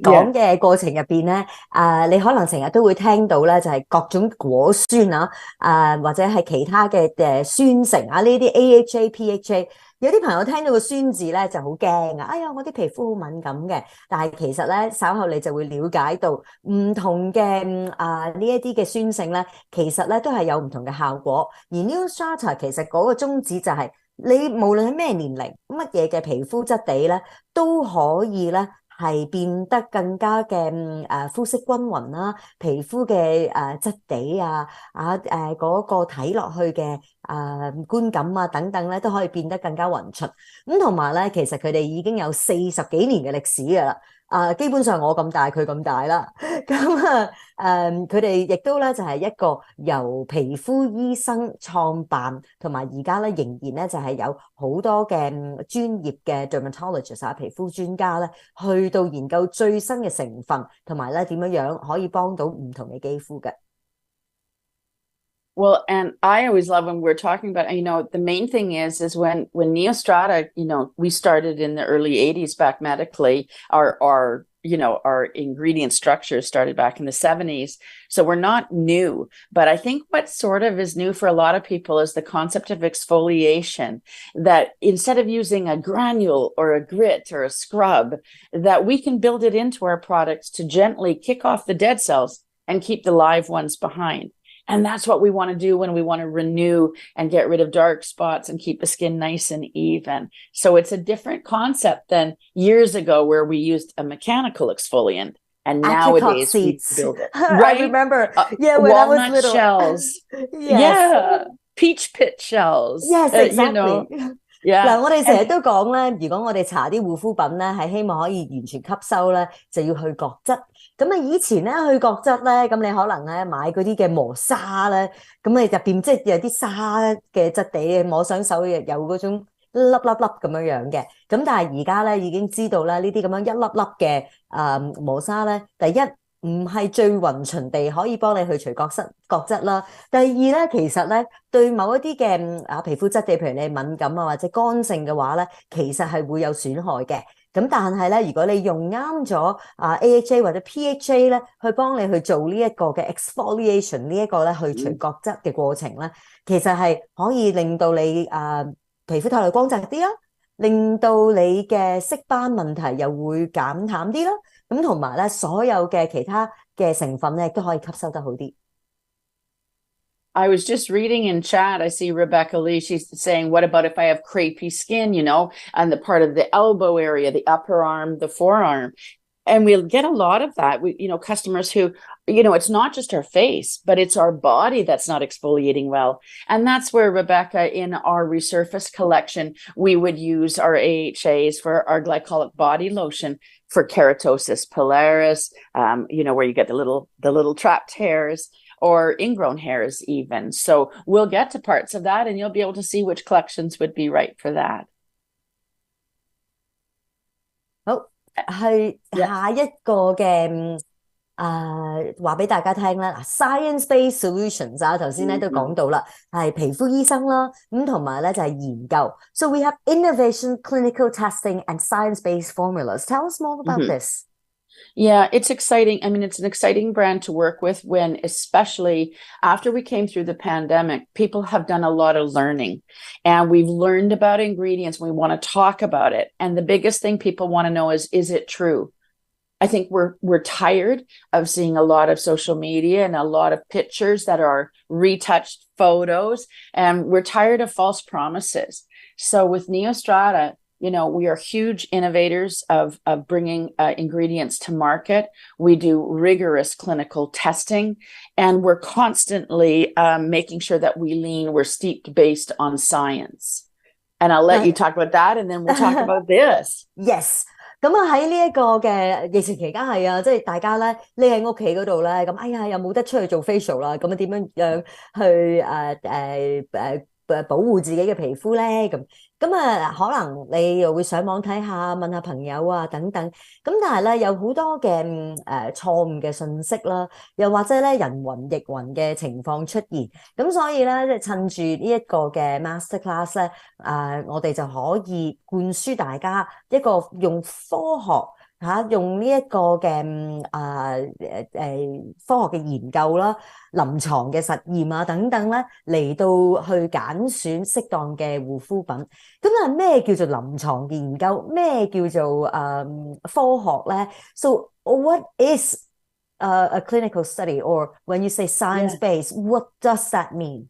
講嘅過程入邊咧，你可能成日都會聽到咧，就係各種果酸啊，或者係其他嘅酸成啊，呢啲 AHA、PHA， 有啲朋友聽到個酸字咧就好驚啊！哎呀，我啲皮膚好敏感嘅，但係其實咧稍後你就會了解到唔同嘅呢一啲嘅酸性咧，其實咧都係有唔同嘅效果。而 NEOSTRATA 其實嗰個宗旨就係你無論係咩年齡、乜嘢嘅皮膚質地咧，都可以咧。係變得更加嘅膚色均勻啦，皮膚嘅質地嗰個睇落去嘅觀感啊等等咧，都可以變得更加勻順。咁同埋咧，其實佢哋已經有40幾年嘅歷史㗎啦。基本上我咁大，佢咁大啦。咁佢哋亦都咧就係一個由皮膚醫生創辦，同埋而家咧仍然咧就係有好多嘅專業嘅 dermatologist 皮膚專家咧去到研究最新嘅成分，同埋咧點樣可以幫到唔同嘅肌膚嘅。Well, and I always love when we're talking about, the main thing is when NEOSTRATA, we started in the early 80s back medically, our ingredient structure started back in the 70s. So we're not new, but I think what sort of is new for a lot of people is the concept of exfoliation, that instead of using a granule or a grit or a scrub, that we can build it into our products to gently kick off the dead cells and keep the live ones behind. And that's what we want to do when we want to renew and get rid of dark spots and keep the skin nice and even. So it's a different concept than years ago where we used a mechanical exfoliant. And nowadays we build it. Right? I remember, when I was little. Shells. Yes. Yeah. Peach pit shells. Yes, exactly. Yeah. 嗱，我哋成日都講咧，如果我哋搽啲護膚品咧，係希望可以完全吸收咧，就要去角質。咁以前咧去角質咧，咁你可能咧買嗰啲嘅磨砂咧，咁入邊即係有啲沙嘅質地，摸上手有嗰種粒粒粒咁樣嘅。咁但係而家咧已經知道咧，呢啲咁樣一粒粒嘅磨砂咧，第一唔係最勻循地可以幫你去除角質啦。第二咧，其實咧對某一啲嘅皮膚質地，譬如你敏感或者乾性嘅話咧，其實係會有損害嘅。咁但係咧，如果你用啱咗AHA 或者 PHA 咧，去幫你去做呢一個嘅 exfoliation 呢一個咧去除角質嘅過程咧，其實係可以令到你皮膚透亮光澤啲啦，令到你嘅色斑問題又會減淡啲啦。咁同埋咧，所有嘅其他嘅成分咧，都可以吸收得好啲。I was just reading in chat, I see Rebecca Lee, she's saying, what about if I have crepey skin, on the part of the elbow area, the upper arm, the forearm? And we'll get a lot of that. Customers who, it's not just our face, but it's our body that's not exfoliating well. And that's where, Rebecca, in our Resurface collection, we would use our AHAs for our glycolic body lotion for keratosis pilaris, where you get the little trapped hairs, or ingrown hairs even. So we'll get to parts of that and you'll be able to see which collections would be right for that. 好，去下一個嘅話俾大家聽啦。Science-based solutions 頭先咧都講到啦，係皮膚醫生啦，咁同埋咧就係研究。So we have innovation, clinical testing, and science-based formulas. Tell us more about this. Yeah, it's exciting. I mean, it's an exciting brand to work with when, especially after we came through the pandemic, people have done a lot of learning and we've learned about ingredients. We want to talk about it. And the biggest thing people want to know is it true? I think we're tired of seeing a lot of social media and a lot of pictures that are retouched photos, and we're tired of false promises. So with NEOSTRATA, we are huge innovators of bringing ingredients to market. We do rigorous clinical testing, and we're constantly making sure that we're steeped based on science. And I'll let you talk about that, and then we'll talk about this. Yes. 咁喺呢一個嘅疫情期間係啊，即係大家咧匿喺屋企嗰度咧，咁哎呀又冇得出去做 facial 啦，咁點樣去保護自己嘅皮膚咧？咁可能你又會上網睇下，問下朋友等等。咁但係咧有好多嘅錯誤嘅信息啦，又或者咧人云亦云嘅情況出現。咁所以咧即係趁住呢一個嘅 Masterclass 咧，我哋就可以灌輸大家一個用科學用呢一個嘅科學嘅研究啦、臨床嘅實驗啊等等咧，嚟到去揀選適當嘅護膚品。咁咩叫做臨床嘅研究？咩叫做科學咧？So what is a clinical study, or when you say science-based, what does that mean?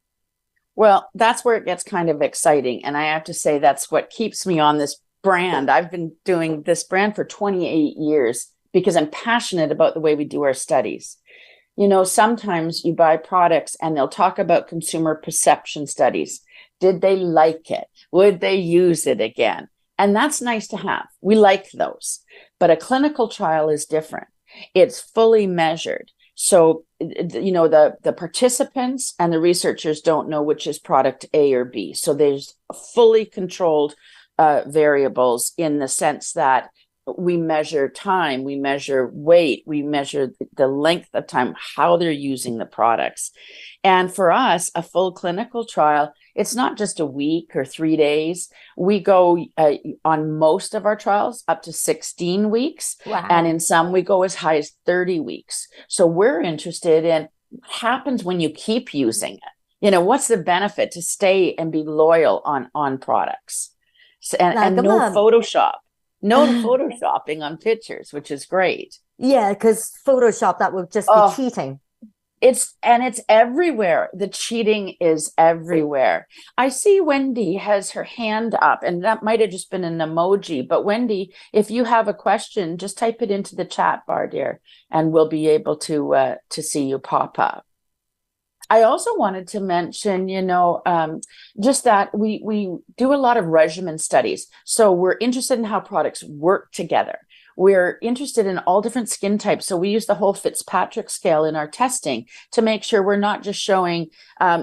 Well, that's where it gets kind of exciting. And I have to say, that's what keeps me on this brand. I've been doing this brand for 28 years because I'm passionate about the way we do our studies. You know, sometimes you buy products and they'll talk about consumer perception studies. Did they like it? Would they use it again? And that's nice to have. We like those. But a clinical trial is different. It's fully measured. So, you know, the participants and the researchers don't know which is product A or B. So there's fully controlled variables in the sense that we measure time, we measure weight, we measure the length of time, how they're using the products. And for us, a full clinical trial, it's not just a week or 3 days. We go on most of our trials up to 16 weeks. Wow. And in some, we go as high as 30 weeks. So we're interested in what happens when you keep using it. You know, what's the benefit to stay and be loyal on products? And no Photoshop. No photoshopping on pictures, which is great. Yeah, because Photoshop, that would just be cheating. It's everywhere. The cheating is everywhere. I see Wendy has her hand up, and that might have just been an emoji. But Wendy, if you have a question, just type it into the chat bar, dear, and we'll be able to see you pop up. I also wanted to mention, you know, just that we do a lot of regimen studies. So we're interested in how products work together. We're interested in all different skin types. So we use the whole Fitzpatrick scale in our testing to make sure we're not just showing,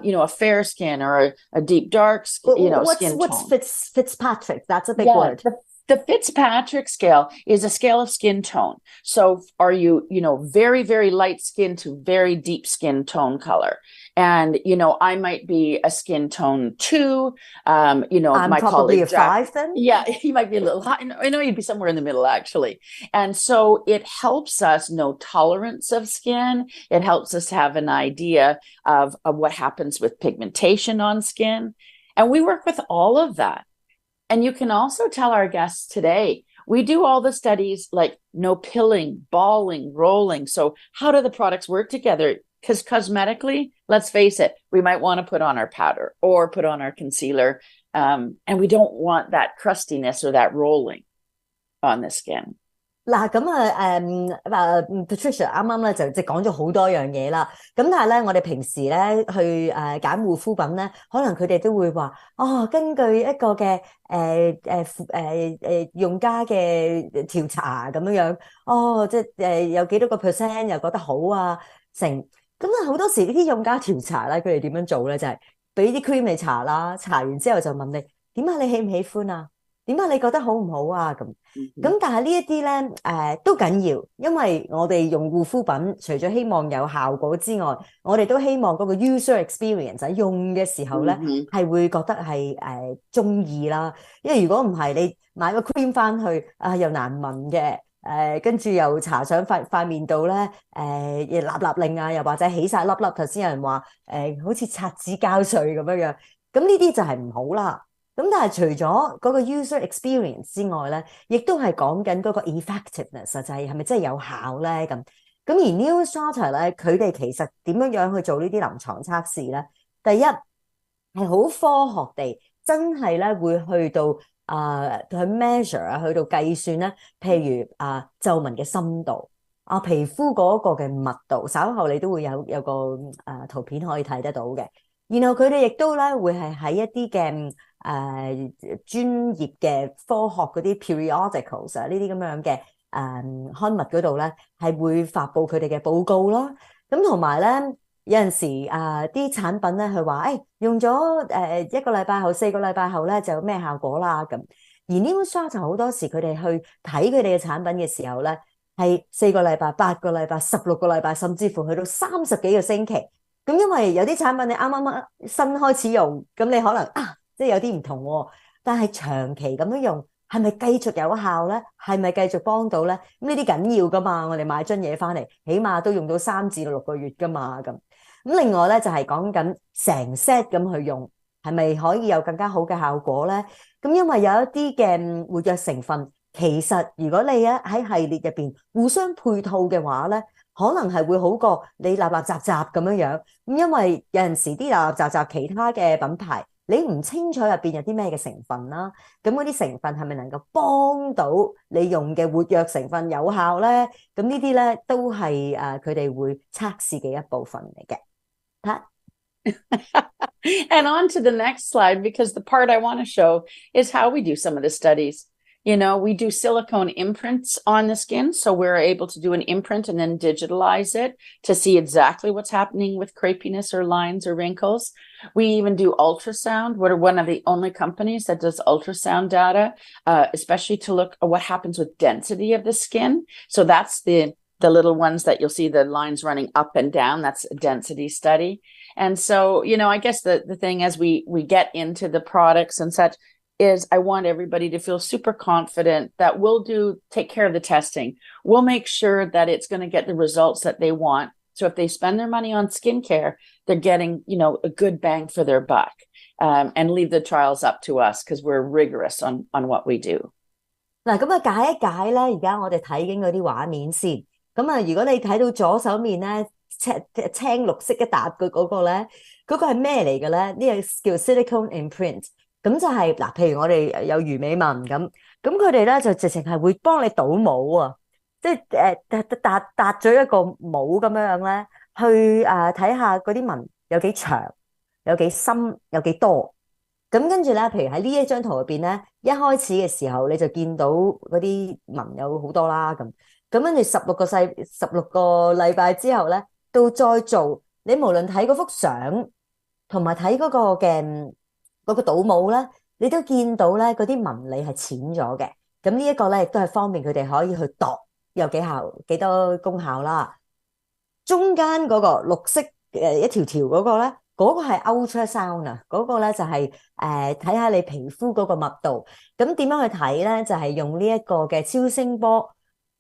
you know, a fair skin or a deep dark, you know, skin tone. What's Fitzpatrick? That's a big word. The Fitzpatrick scale is a scale of skin tone. So are you, you know, very, very light skin to very deep skin tone color? And, you know, I might be a skin tone 2. You know, I'm my probably colleague, a 5 then. Yeah, he might be a little high. I know you'd be somewhere in the middle, actually. And so it helps us know tolerance of skin. It helps us have an idea of what happens with pigmentation on skin. And we work with all of that. And you can also tell our guests today, we do all the studies like no pilling, balling, rolling. So how do the products work together? Because cosmetically, let's face it, we might want to put on our powder or put on our concealer. And we don't want that crustiness or that rolling on the skin. 嗱咁Patricia 啱啱咧就即係講咗好多樣嘢啦。咁但係咧，我哋平時咧去揀護膚品咧，可能佢哋都會話根據一個嘅用家嘅調查咁樣即係有幾多個%又覺得好啊成。咁好多時呢啲用家調查咧，佢哋點樣做咧？就係俾啲 cream 你搽啦，搽完之後就問你點解你喜唔喜歡啊？點解你覺得好唔好啊？咁但係呢一啲咧都緊要，因為我哋用護膚品，除咗希望有效果之外，我哋都希望嗰個 user experience 喺用嘅時候咧係會覺得係中意啦。因為如果唔係，你買個 cream 翻去又難聞嘅，跟住又搽上塊面度咧立令啊，又或者起晒粒粒，頭先有人話好似擦紙膠水咁樣，咁呢啲就係唔好啦。咁但係除咗嗰個 user experience 之外咧，亦都係講緊嗰個 effectiveness 就係咪真係有效咧咁。咁而 NEOSTRATA 咧，佢哋其實點樣去做呢啲臨床測試咧？第一係好科學地，真係咧會去到去 measure 去到計算咧，譬如皺紋嘅深度皮膚嗰個嘅密度，稍後你都會有個圖片可以睇得到嘅。然後佢哋亦都咧會係喺一啲嘅專業嘅科學嗰啲 periodicals 呢啲咁樣嘅刊物嗰度咧係會發布佢哋嘅報告咯。咁同埋咧有陣時啲產品咧佢話用咗1個禮拜後4個禮拜後咧就有咩效果啦咁。而 NEOSTRATA 好多時佢哋去睇佢哋嘅產品嘅時候咧係4個禮拜、8個禮拜、16個禮拜，甚至乎去到30幾個星期。咁因為有啲產品你啱新開始用，咁你可能即係有啲唔同喎，但係長期咁樣用係咪繼續有效咧？係咪繼續幫到咧？咁呢啲緊要噶嘛，我哋買樽嘢翻嚟，起碼都用到3至6個月噶嘛咁。咁另外咧就係講緊成 set 咁去用，係咪可以有更加好嘅效果咧？咁因為有一啲嘅活躍成分，其實如果你喺系列入邊互相配套嘅話咧，可能係會好過你立立雜雜咁樣樣。咁因為有陣時啲立立雜雜其他嘅品牌，你唔清楚入邊有啲咩嘅成分啦，咁嗰啲成分係咪能夠幫到你用嘅活躍成分有效咧？咁呢啲咧都係佢哋會測試嘅一部分嚟嘅。And on to the next slide, because the part I want to show is how we do some of the studies. You know, we do silicone imprints on the skin. So we're able to do an imprint and then digitalize it to see exactly what's happening with crepiness or lines or wrinkles. We even do ultrasound. We're one of the only companies that does ultrasound data, especially to look at what happens with density of the skin. So that's the little ones that you'll see the lines running up and down. That's a density study. And so, you know, I guess the thing as we get into the products and such is I want everybody to feel super confident that we'll take care of the testing. We'll make sure that it's going to get the results that they want. So if they spend their money on skincare, they're getting, you know, a good bang for their buck, and leave the trials up to us because we're rigorous on what we do. 嗱，咁解一解咧，而家我哋睇緊嗰啲畫面先。咁如果你睇到左手面咧青綠色一笪嘅嗰個咧，嗰個係咩嚟嘅咧？呢個叫 silicone imprint。咁就係嗱，譬如我哋有魚尾紋咁佢哋咧就直情係會幫你倒模啊，即係搭咗一個模咁樣咧，去睇下嗰啲紋有幾長、有幾深、有幾多。咁跟住咧，譬如喺呢一張圖入邊咧，一開始嘅時候你就見到嗰啲紋有好多啦咁跟住16個禮拜之後咧，到再做，你無論睇嗰幅相同埋睇嗰個嘅嗰個倒模咧，你都見到咧嗰啲紋理係淺咗嘅。咁呢一個咧亦都係方便佢哋可以去度有幾多功效啦。中間嗰個綠色一條條嗰個咧，嗰個係 ultrasound 啊，嗰個咧就係睇下你皮膚嗰個密度。咁點樣去睇咧？就係用呢一個嘅超聲波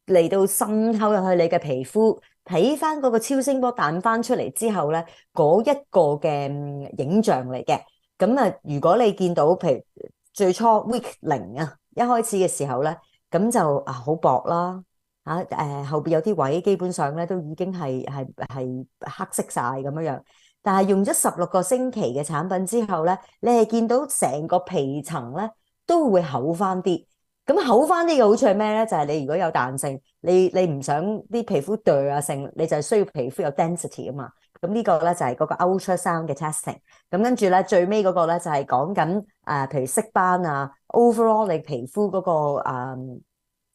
嚟到滲透入去你嘅皮膚，睇翻嗰個超聲波彈翻出嚟之後咧，嗰一個嘅影像嚟嘅。咁如果你見到譬如最初 week 0啊，一開始嘅時候咧，咁就好薄啦，後邊有啲位基本上咧都已經係黑色晒咁樣。但係用咗16個星期嘅產品之後咧，你係見到成個皮層咧都會厚翻啲。咁厚翻啲嘅好處係咩咧？就係你如果有彈性，你唔想啲皮膚墮啊成，你就係需要皮膚有 density 啊嘛。咁呢個咧就係嗰個 ultrasound 嘅 testing。咁跟住咧最尾嗰個咧就係講緊譬如色斑啊 ，overall 你皮膚嗰個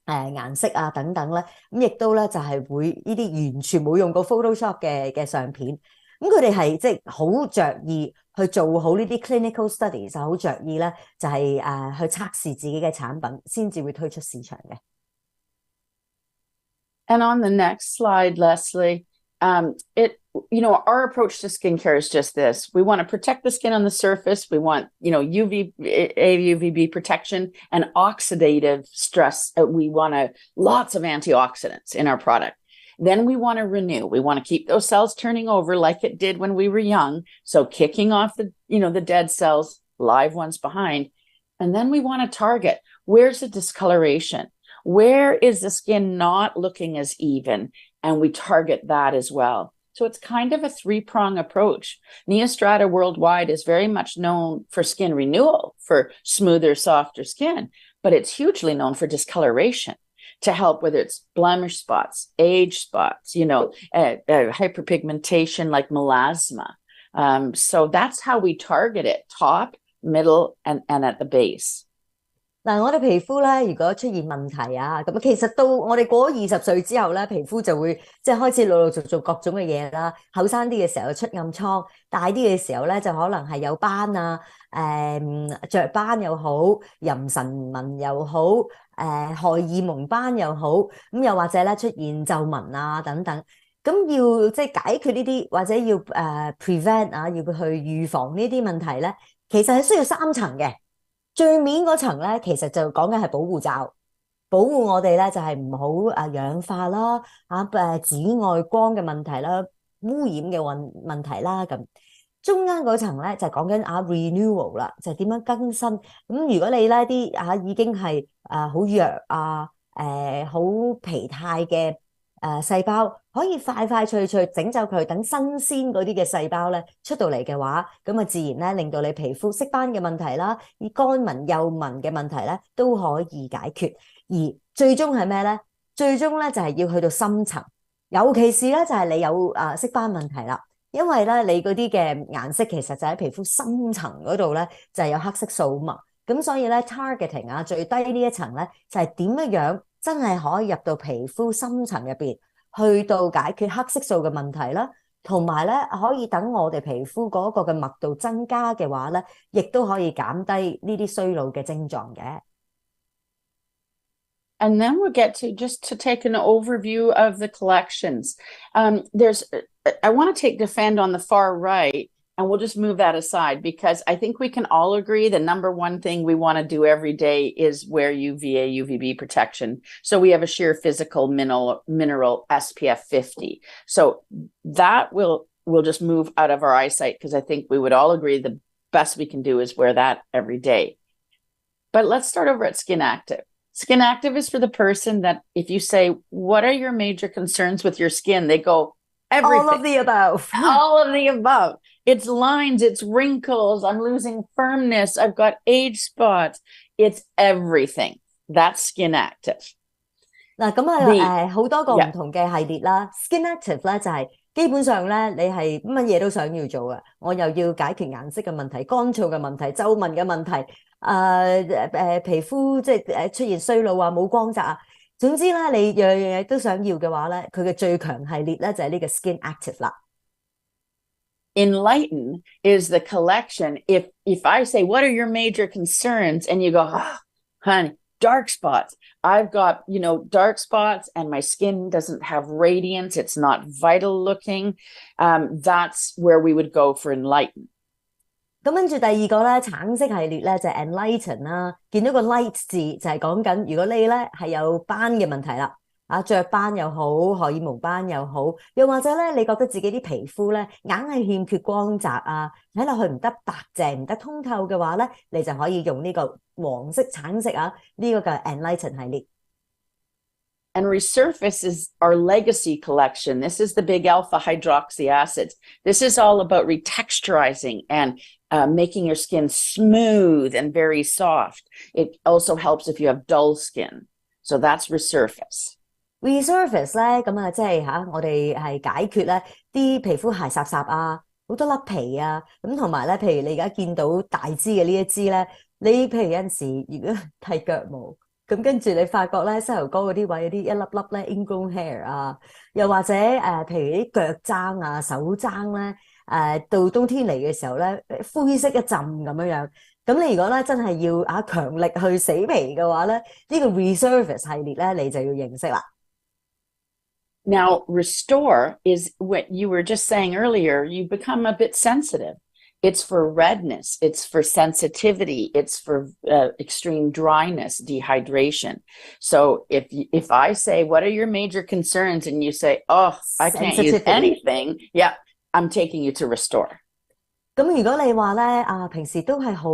顏色啊等等咧，咁亦都咧就係會呢啲完全冇用過 Photoshop 嘅相片。咁佢哋係即係好着意去做好呢啲 clinical studies， 就好着意咧，就係去測試自己嘅產品，先至會推出市場嘅。And on the next slide, Leslie, you know, our approach to skincare is just this. We want to protect the skin on the surface. We want, you know, UVB protection and oxidative stress. We want lots of antioxidants in our product. Then we want to renew. We want to keep those cells turning over like it did when we were young. So kicking off the dead cells, live ones behind. And then we want to target, where's the discoloration? Where is the skin not looking as even? And we target that as well. So it's kind of a 3-prong approach. NEOSTRATA worldwide is very much known for skin renewal, for smoother, softer skin, but it's hugely known for discoloration, to help whether it's blemish spots, age spots, you know, hyperpigmentation like melasma. So that's how we target it, top, middle, and at the base. 嗱，我哋皮膚咧，如果出現問題啊，咁其實到我哋過咗20歲之後咧，皮膚就會即係開始陸陸續續各種嘅嘢啦。後生啲嘅時候出暗瘡，大啲嘅時候咧就可能係有斑啊，雀斑又好，妊娠紋又好，荷爾蒙斑又好，咁又或者咧出現皺紋啊等等。咁要即係解決呢啲，或者要prevent 啊，要去預防呢啲問題咧，其實係需要3層嘅。最面嗰層咧，其實就講緊係保護罩，保護我哋咧就係唔好氧化啦，紫外光嘅問題啦，污染嘅問題啦咁。中間嗰層咧就講緊renewal 啦，就係點樣更新。咁如果你咧啲已經係好弱好疲態嘅細胞，可以快快脆脆整走佢，等新鮮嗰啲嘅細胞咧出到嚟嘅話，咁自然咧令到你皮膚色斑嘅問題啦，以乾紋幼紋嘅問題咧都可以解決。而最終係咩咧？最終咧就係要去到深層，尤其是咧就係你有色斑問題啦。因為咧，你嗰啲嘅顏色其實就喺皮膚深層嗰度咧，就係有黑色素嘛。咁所以咧 ，targeting 最低呢一層咧，就係點樣真係可以入到皮膚深層入邊，去到解決黑色素嘅問題啦，同埋咧可以等我哋皮膚嗰個嘅密度增加嘅話咧，亦都可以減低呢啲衰老嘅症狀嘅。And then we'll get to take an overview of the collections. I want to take Defend on the far right, and we'll just move that aside because I think we can all agree the number one thing we want to do every day is wear UVA, UVB protection. So we have a sheer physical mineral SPF 50. So that we'll just move out of our eyesight because I think we would all agree the best we can do is wear that every day. But let's start over at Skin Active. Skin Active is for the person that if you say, what are your major concerns with your skin? They go, everything. All of the above. All of the above. It's lines, it's wrinkles, I'm losing firmness, I've got age spots. It's everything. That's Skin Active. 嗱，咁好多個唔同嘅系列啦。Skin Active 咧就係基本上咧，你係乜嘢都想要做嘅。我又要解決顏色嘅問題、乾燥嘅問題、皺紋嘅問題。皮膚即係出現衰老冇光澤總之咧，你樣嘢都想要嘅話咧，佢嘅最強系列咧就係呢個 Skin Active 啦。Enlighten is the collection. If I say, what are your major concerns? And you go, honey, dark spots. I've got, dark spots and my skin doesn't have radiance. It's not vital looking. That's where we would go for Enlighten. 咁跟住第二個咧，橙色系列咧就係 Enlighten 啦。見到個 light 字就係講緊，如果你咧係有斑嘅問題啦，雀斑又好，荷爾蒙斑又好，又或者咧你覺得自己啲皮膚咧硬係欠缺光澤睇落去唔得白淨、唔得通透嘅話咧，你就可以用呢個黃色、橙色呢個嘅 Enlighten 系列。And Resurface is our legacy collection. This is the big alpha hydroxy acids. This is all about retexturizing and making your skin smooth and very soft. It also helps if you have dull skin. So that's Resurface. Resurface 咧，咁即係我哋係解決咧啲皮膚鞋雜好多甩皮咁同埋咧，譬如你而家見到大支嘅呢一支咧，你譬如有陣時如果剃腳毛。咁跟住你發覺咧，膝頭哥嗰啲位有啲一粒粒咧 ingrown hair 又或者譬如啲腳踭手踭咧到冬天嚟嘅時候咧，灰色一浸咁樣。咁你如果咧真係要強力去死皮嘅話咧，呢個 Resurface 系列咧你就要認識啦。Now, Restore is what you were just saying earlier. You become a bit sensitive. It's for redness, it's for sensitivity, it's for extreme dryness, dehydration. So if I say, what are your major concerns? And you say, oh, I can't use anything. Yeah, I'm taking you to Restore. 咁如果你話咧平時都係好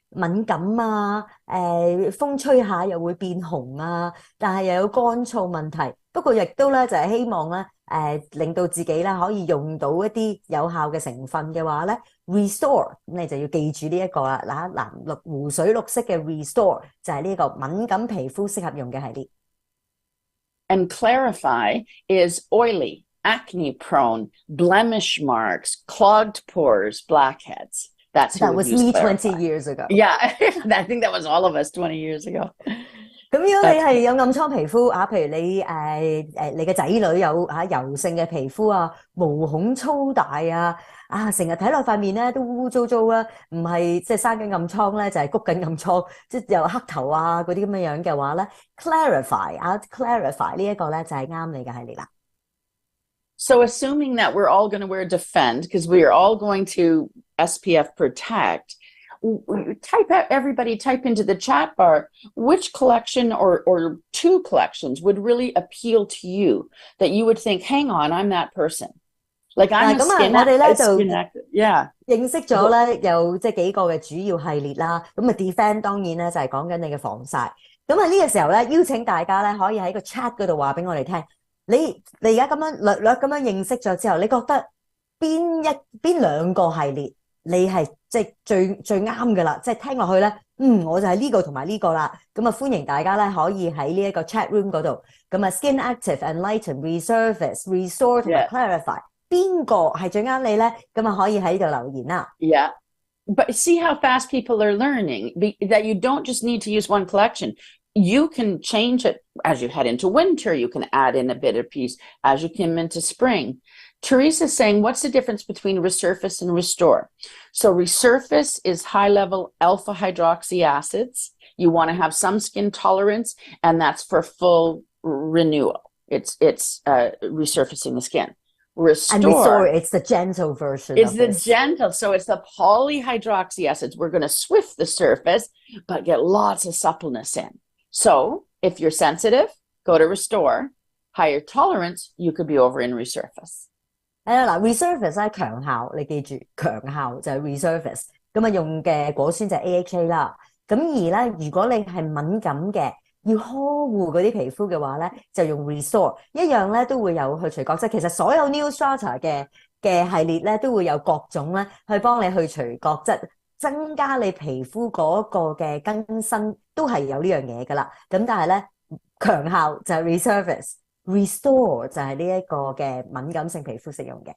敏感風吹下又會變紅但係又有乾燥問題，不過亦都咧就係希望咧令到自己咧可以用到一啲有效嘅成分嘅話咧 ，Restore 咁你就要記住呢一個啦，藍綠湖水綠色嘅 Restore 就係呢個敏感皮膚適合用嘅系列。And Clarify is oily, acne prone, blemish marks, clogged pores, blackheads. That was me 20 years ago. Yeah, I think that was all of us 20 years ago. 咁如果你係有暗瘡皮膚譬如你你嘅仔女有油性嘅皮膚毛孔粗大成日睇落塊面咧都污污糟糟唔係即係生緊暗瘡咧，就係谷緊暗瘡，即係有黑頭嗰啲咁樣嘅話咧 ，Clarify 呢一個咧就係啱你嘅系列啦。So assuming that we're all going to wear Defend, because we are all going to SPF protect, type into the chat bar which collection or two collections would really appeal to you, that you would think, hang on, I'm that person. Like I'm a skin active. Yeah. 認識咗咧有即係幾個嘅主要系列啦，咁啊 Defend 當然咧就係講緊你嘅防曬。咁啊呢個時候咧邀請大家咧可以喺個 chat 嗰度話俾我哋聽，你而家咁樣略略咁樣認識咗之後，你覺得邊兩個系列你係即係最啱㗎啦？即係聽落去咧，我就係呢個同埋呢個啦。咁啊歡迎大家咧可以喺呢一個 chat room 嗰度，咁啊 Skin Active、Enlighten、Resurface、Restore 同埋 Clarify。邊個係最啱你咧？咁啊可以喺度留言啦。Yeah, but see how fast people are learning that you don't just need to use one collection. You can change it as you head into winter. You can add in a bit of piece as you come into spring. Teresa's saying, what's the difference between Resurface and Restore? So Resurface is high-level alpha hydroxy acids. You want to have some skin tolerance, and that's for full renewal. It's resurfacing the skin. Restore, it's the gentle version. It's the gentle. So it's the polyhydroxy acids. We're going to swift the surface, but get lots of suppleness in. So if you're sensitive, go to Restore. Higher tolerance, you could be over in Resurface. Resurface 係強效，你記住強效就係 Resurface。咁啊用嘅果酸就係 AHA 啦。咁而咧，如果你係敏感嘅，要呵護嗰啲皮膚嘅話咧，就用 Restore， 一樣咧都會有去除角質。其實所有 NEOSTRATA 嘅系列咧都會有各種咧去幫你去除角質，增加你皮膚嗰個嘅更新，都係有呢樣嘢噶啦。咁但係咧強效就係 Resurface。Restore 就係呢一個嘅敏感性皮膚適用嘅。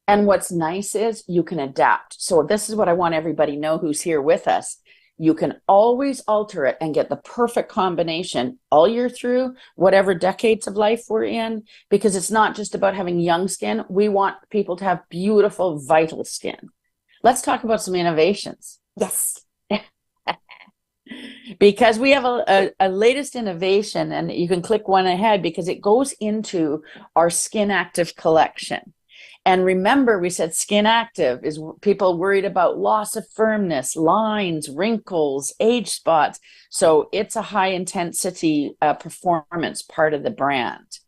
And what's nice is you can adapt. So this is what I want everybody to know who's here with us. You can always alter it and get the perfect combination all year through, whatever decades of life we're in, because it's not just about having young skin. We want people to have beautiful, vital skin. Let's talk about some innovations. Yes. Because we have a latest innovation, and you can click one ahead because it goes into our Skin Active collection. And remember, we said Skin Active is people worried about loss of firmness, lines, wrinkles, age spots. So it's a high intensity performance part of the brand.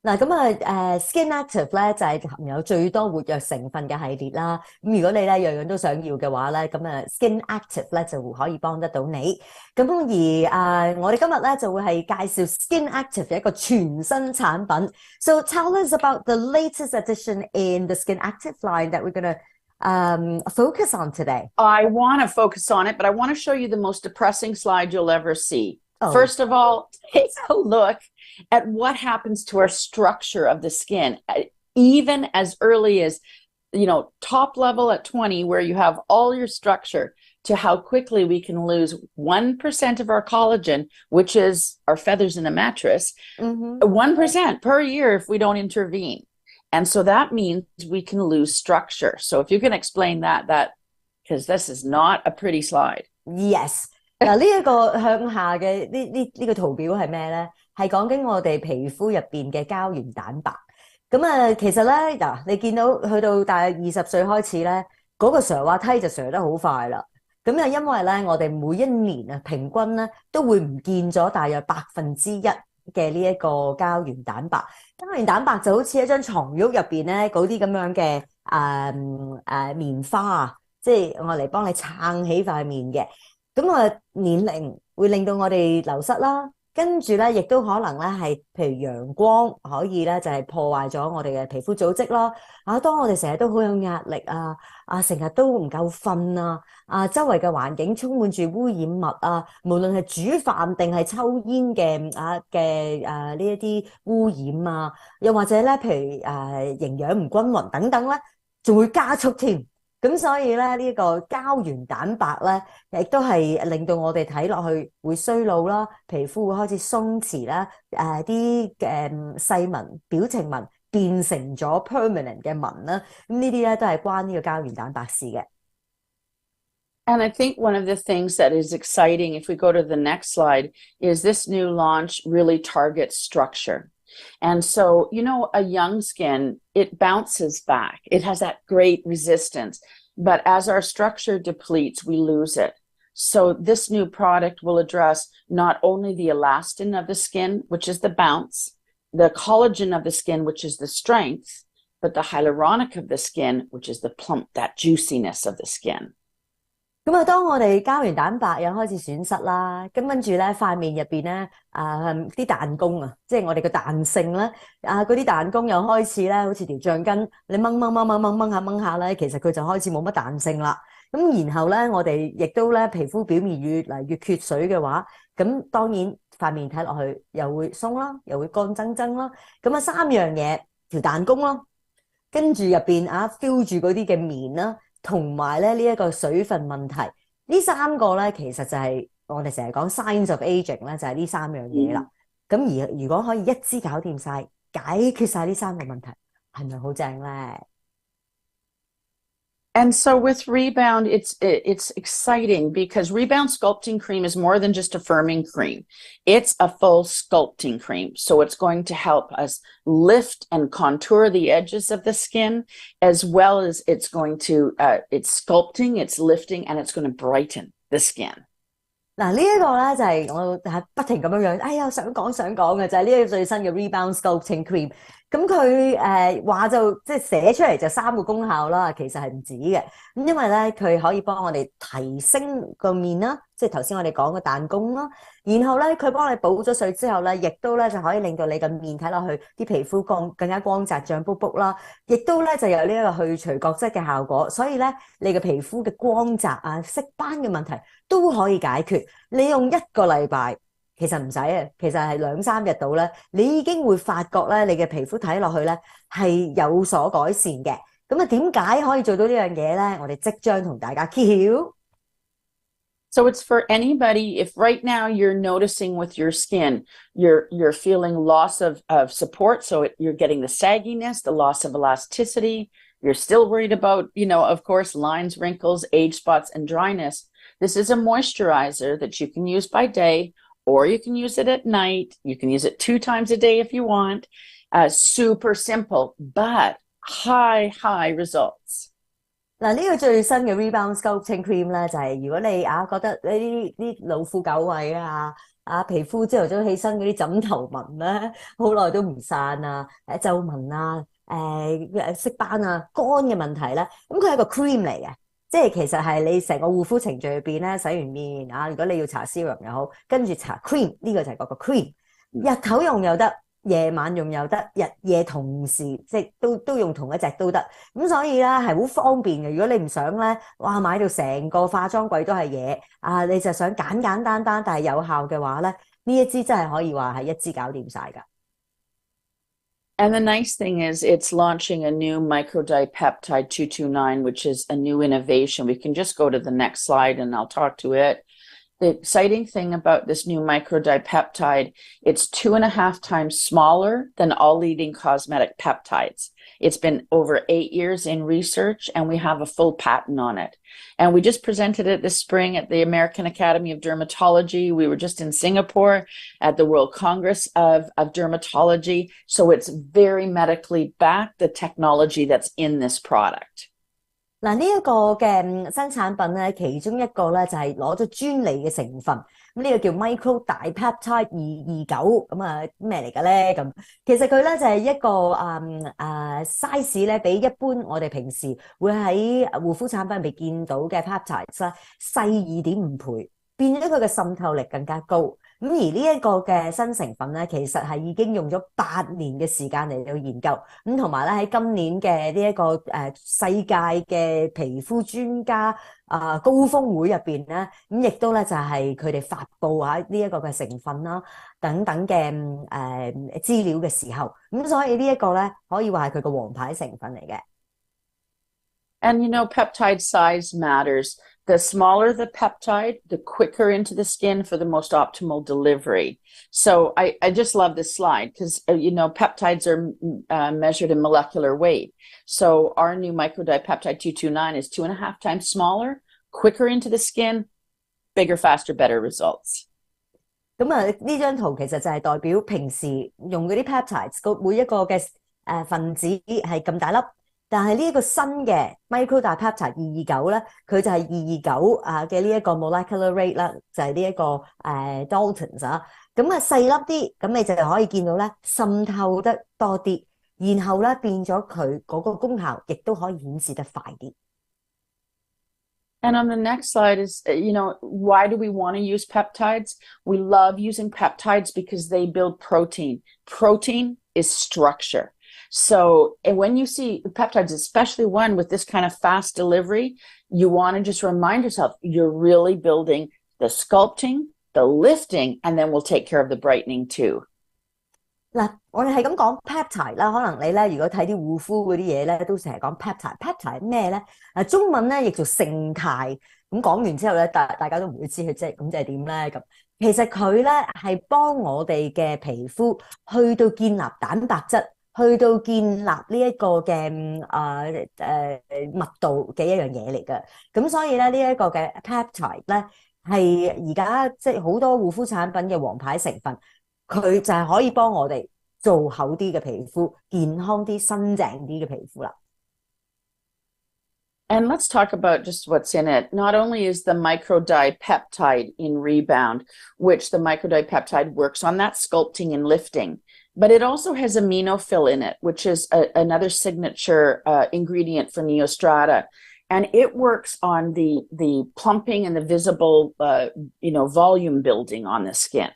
嗱咁Skin Active 咧就係含有最多活躍成分嘅系列啦。咁如果你咧樣樣都想要嘅話咧，咁Skin Active 咧就可以幫得到你。咁而我哋今日咧就會係介紹 Skin Active 嘅一個全新產品。So tell us about the latest addition in the Skin Active line that we're going to focus on today. I want to focus on it, but I want to show you the most depressing slide you'll ever see. Oh. First of all, take a look at what happens to our structure of the skin, even as early as, top level at 20, where you have all your structure, to how quickly we can lose 1% of our collagen, which is our feathers in a mattress, 1% per year if we don't intervene. And so that means we can lose structure. So if you can explain that, because this is not a pretty slide. Yes. 嗱，呢一個向下嘅呢個圖表係咩咧？係講緊我哋皮膚入邊嘅膠原蛋白。咁其實咧嗱，你見到去到大約20歲開始咧，嗰個上滑梯就上得好快啦。咁因為咧，我哋每一年平均咧都會唔見咗大約1%嘅呢一個膠原蛋白。膠原蛋白就好似一張床褥入邊咧嗰啲咁樣嘅棉花啊，即係我嚟幫你撐起塊面嘅。咁年齡會令到我哋流失啦，跟住咧亦都可能咧係譬如陽光可以咧就係破壞咗我哋嘅皮膚組織咯。當我哋成日都好有壓力成日都唔夠瞓周圍嘅環境充滿住污染物無論係煮飯定係抽煙嘅呢一啲污染又或者咧譬如營養唔均勻等等咧，仲會加速添。咁所以咧呢個膠原蛋白咧，亦都係令到我哋睇落去會衰老啦，皮膚會開始鬆弛啦，啲細紋、表情紋變成咗 permanent 嘅紋啦。咁呢啲咧都係關呢個膠原蛋白事嘅。And I think one of the things that is exciting, if we go to the next slide, is this new launch really targets structure. And so, a young skin, it bounces back. It has that great resistance. but as our structure depletes, we lose it. So this new product will address not only the elastin of the skin, which is the bounce, the collagen of the skin, which is the strength, but the hyaluronic of the skin, which is the plump, that juiciness of the skin. 咁當我哋膠原蛋白又開始損失啦，咁跟住咧塊面入邊咧啲彈弓啊，即係我哋嘅彈性咧嗰啲彈弓又開始咧好似條橡筋，你掹下咧，其實佢就開始冇乜彈性啦。咁然後咧我哋亦都咧皮膚表面越嚟越缺水嘅話，咁當然塊面睇落去又會鬆啦，又會乾爭爭啦。咁三樣嘢，條彈弓咯，跟住入邊feel 住嗰啲嘅面啦。同埋咧呢一個水分問題，呢三個咧其實就係我哋成日講 signs of aging 咧，就係呢三樣嘢啦。咁而如果可以一支搞掂晒，解決晒呢三個問題，係咪好正咧？ And so with Rebound, it's exciting because Rebound Sculpting Cream is more than just a firming cream. It's a full sculpting cream. So it's going to help us lift and contour the edges of the skin, as well as it's going to, it's sculpting, it's lifting, and it's going to brighten the skin. 嗱，呢一個咧就係我不停咁樣，哎呀想講嘅就係呢個最新嘅 Rebound Sculpting Cream。咁佢話就即係寫出嚟就3個功效啦，其實係唔止嘅。咁因為咧佢可以幫我哋提升個面啦，即係頭先我哋講嘅彈弓啦。然後咧佢幫你補咗水之後咧，亦都咧就可以令到你嘅面睇落去啲皮膚更加光澤脹卜卜啦，亦都咧就有呢一個去除角質嘅效果。所以咧你嘅皮膚嘅光澤色斑嘅問題都可以解決。你用1個禮拜。其實唔使啊，其實係2-3日到咧，你已經會發覺咧，你嘅皮膚睇落去咧係有所改善嘅。咁點解可以做到呢樣嘢咧？我哋即將同大家揭曉。So it's for anybody. If right now you're noticing with your skin, you're feeling loss of support, so you're getting the sagginess, the loss of elasticity. You're still worried about, of course, lines, wrinkles, age spots, and dryness. This is a moisturizer that you can use by day. Or you can use it at night. You can use it 2 times a day if you want. Super simple, but high results. 嗱，呢個最新嘅 Rebound Sculpting Cream 咧，就係如果你覺得呢啲老虎狗位皮膚朝頭早起身嗰啲枕頭紋咧，好耐都唔散啊，皺紋色斑乾嘅問題咧，咁佢係一個 cream 嚟嘅。即係其實係你成個護膚程序入邊咧，洗完面如果你要搽 serum 又好，跟住搽 cream， 呢個就係嗰個 cream。日頭用又得，夜晚用又得，日夜同時即係都用同一隻都得。咁所以咧係好方便嘅。如果你唔想咧，哇買到成個化妝櫃都係嘢你就想簡單但係有效嘅話咧，呢一支真係可以話係一支搞掂晒㗎。And the nice thing is it's launching a new microdipeptide 229, which is a new innovation. We can just go to the next slide and I'll talk to it. The exciting thing about this new microdipeptide, it's 2.5 times smaller than all leading cosmetic peptides. It's been over 8 years in research and we have a full patent on it. And we just presented it this spring at the American Academy of Dermatology. We were just in Singapore at the World Congress of Dermatology. So it's very medically backed, the technology that's in this product. 嗱，呢一個嘅新產品咧，其中一個咧就係攞咗專利嘅成分，咁呢個叫 microdipeptide 229，咁咩嚟嘅咧？咁其實佢咧就係一個size 咧，比一般我哋平時會喺護膚產品入邊見到嘅 peptides 細2.5倍，變咗佢嘅滲透力更加高。咁而呢一個嘅新成分咧，其實係已經用咗8年嘅時間嚟到研究，咁同埋咧喺今年嘅呢一個世界嘅皮膚專家高峰會入邊咧，咁亦都咧就係佢哋發布呢一個嘅成分啦等等嘅資料嘅時候，咁所以呢一個咧可以話係佢個王牌成分嚟嘅。And peptide size matters. The smaller the peptide, the quicker into the skin for the most optimal delivery. So I just love this slide because, peptides are measured in molecular weight. So our new microdipeptide 229 is 2.5 times smaller, quicker into the skin, bigger, faster, better results. 咁呢張圖其實就係代表平時用嗰啲 peptides 每一個嘅分子係咁大粒。但係呢一個新嘅 microdipeptide 229咧，佢就係229嘅呢一個 molecular rate 啦，就係呢一個Daltons 啊。咁啊細粒啲，咁你就可以見到咧滲透得多啲，然後咧變咗佢嗰個功效亦都可以顯示得快啲。And on the next slide is, why do we want to use peptides? We love using peptides because they build protein. Protein is structure. So and when you see peptides, especially one with this kind of fast delivery, you want to just remind yourself you're really building the sculpting, the lifting, and then we'll take care of the brightening too. 嗱，我哋係咁講 peptide 啦，可能你咧如果睇啲護膚嗰啲嘢咧，都成日講 peptide。peptide 咩咧？中文咧譯做勝肽。咁講完之後咧，大家都唔會知佢即係點咧咁。其實佢咧係幫我哋嘅皮膚去到建立蛋白質，去到建立呢一個嘅密度嘅一樣嘢嚟嘅。咁所以咧呢一個嘅 peptide 咧係而家即係好多護膚產品嘅王牌成分。佢就係可以幫我哋做厚啲嘅皮膚，健康啲、新淨啲嘅皮膚啦。And let's talk about just what's in it. Not only is the microdipeptide in Rebound, which the microdipeptide works on that sculpting and lifting, but it also has aminofill in it, which is another signature ingredient for NEOSTRATA. And it works on the plumping and the visible, volume building on the skin.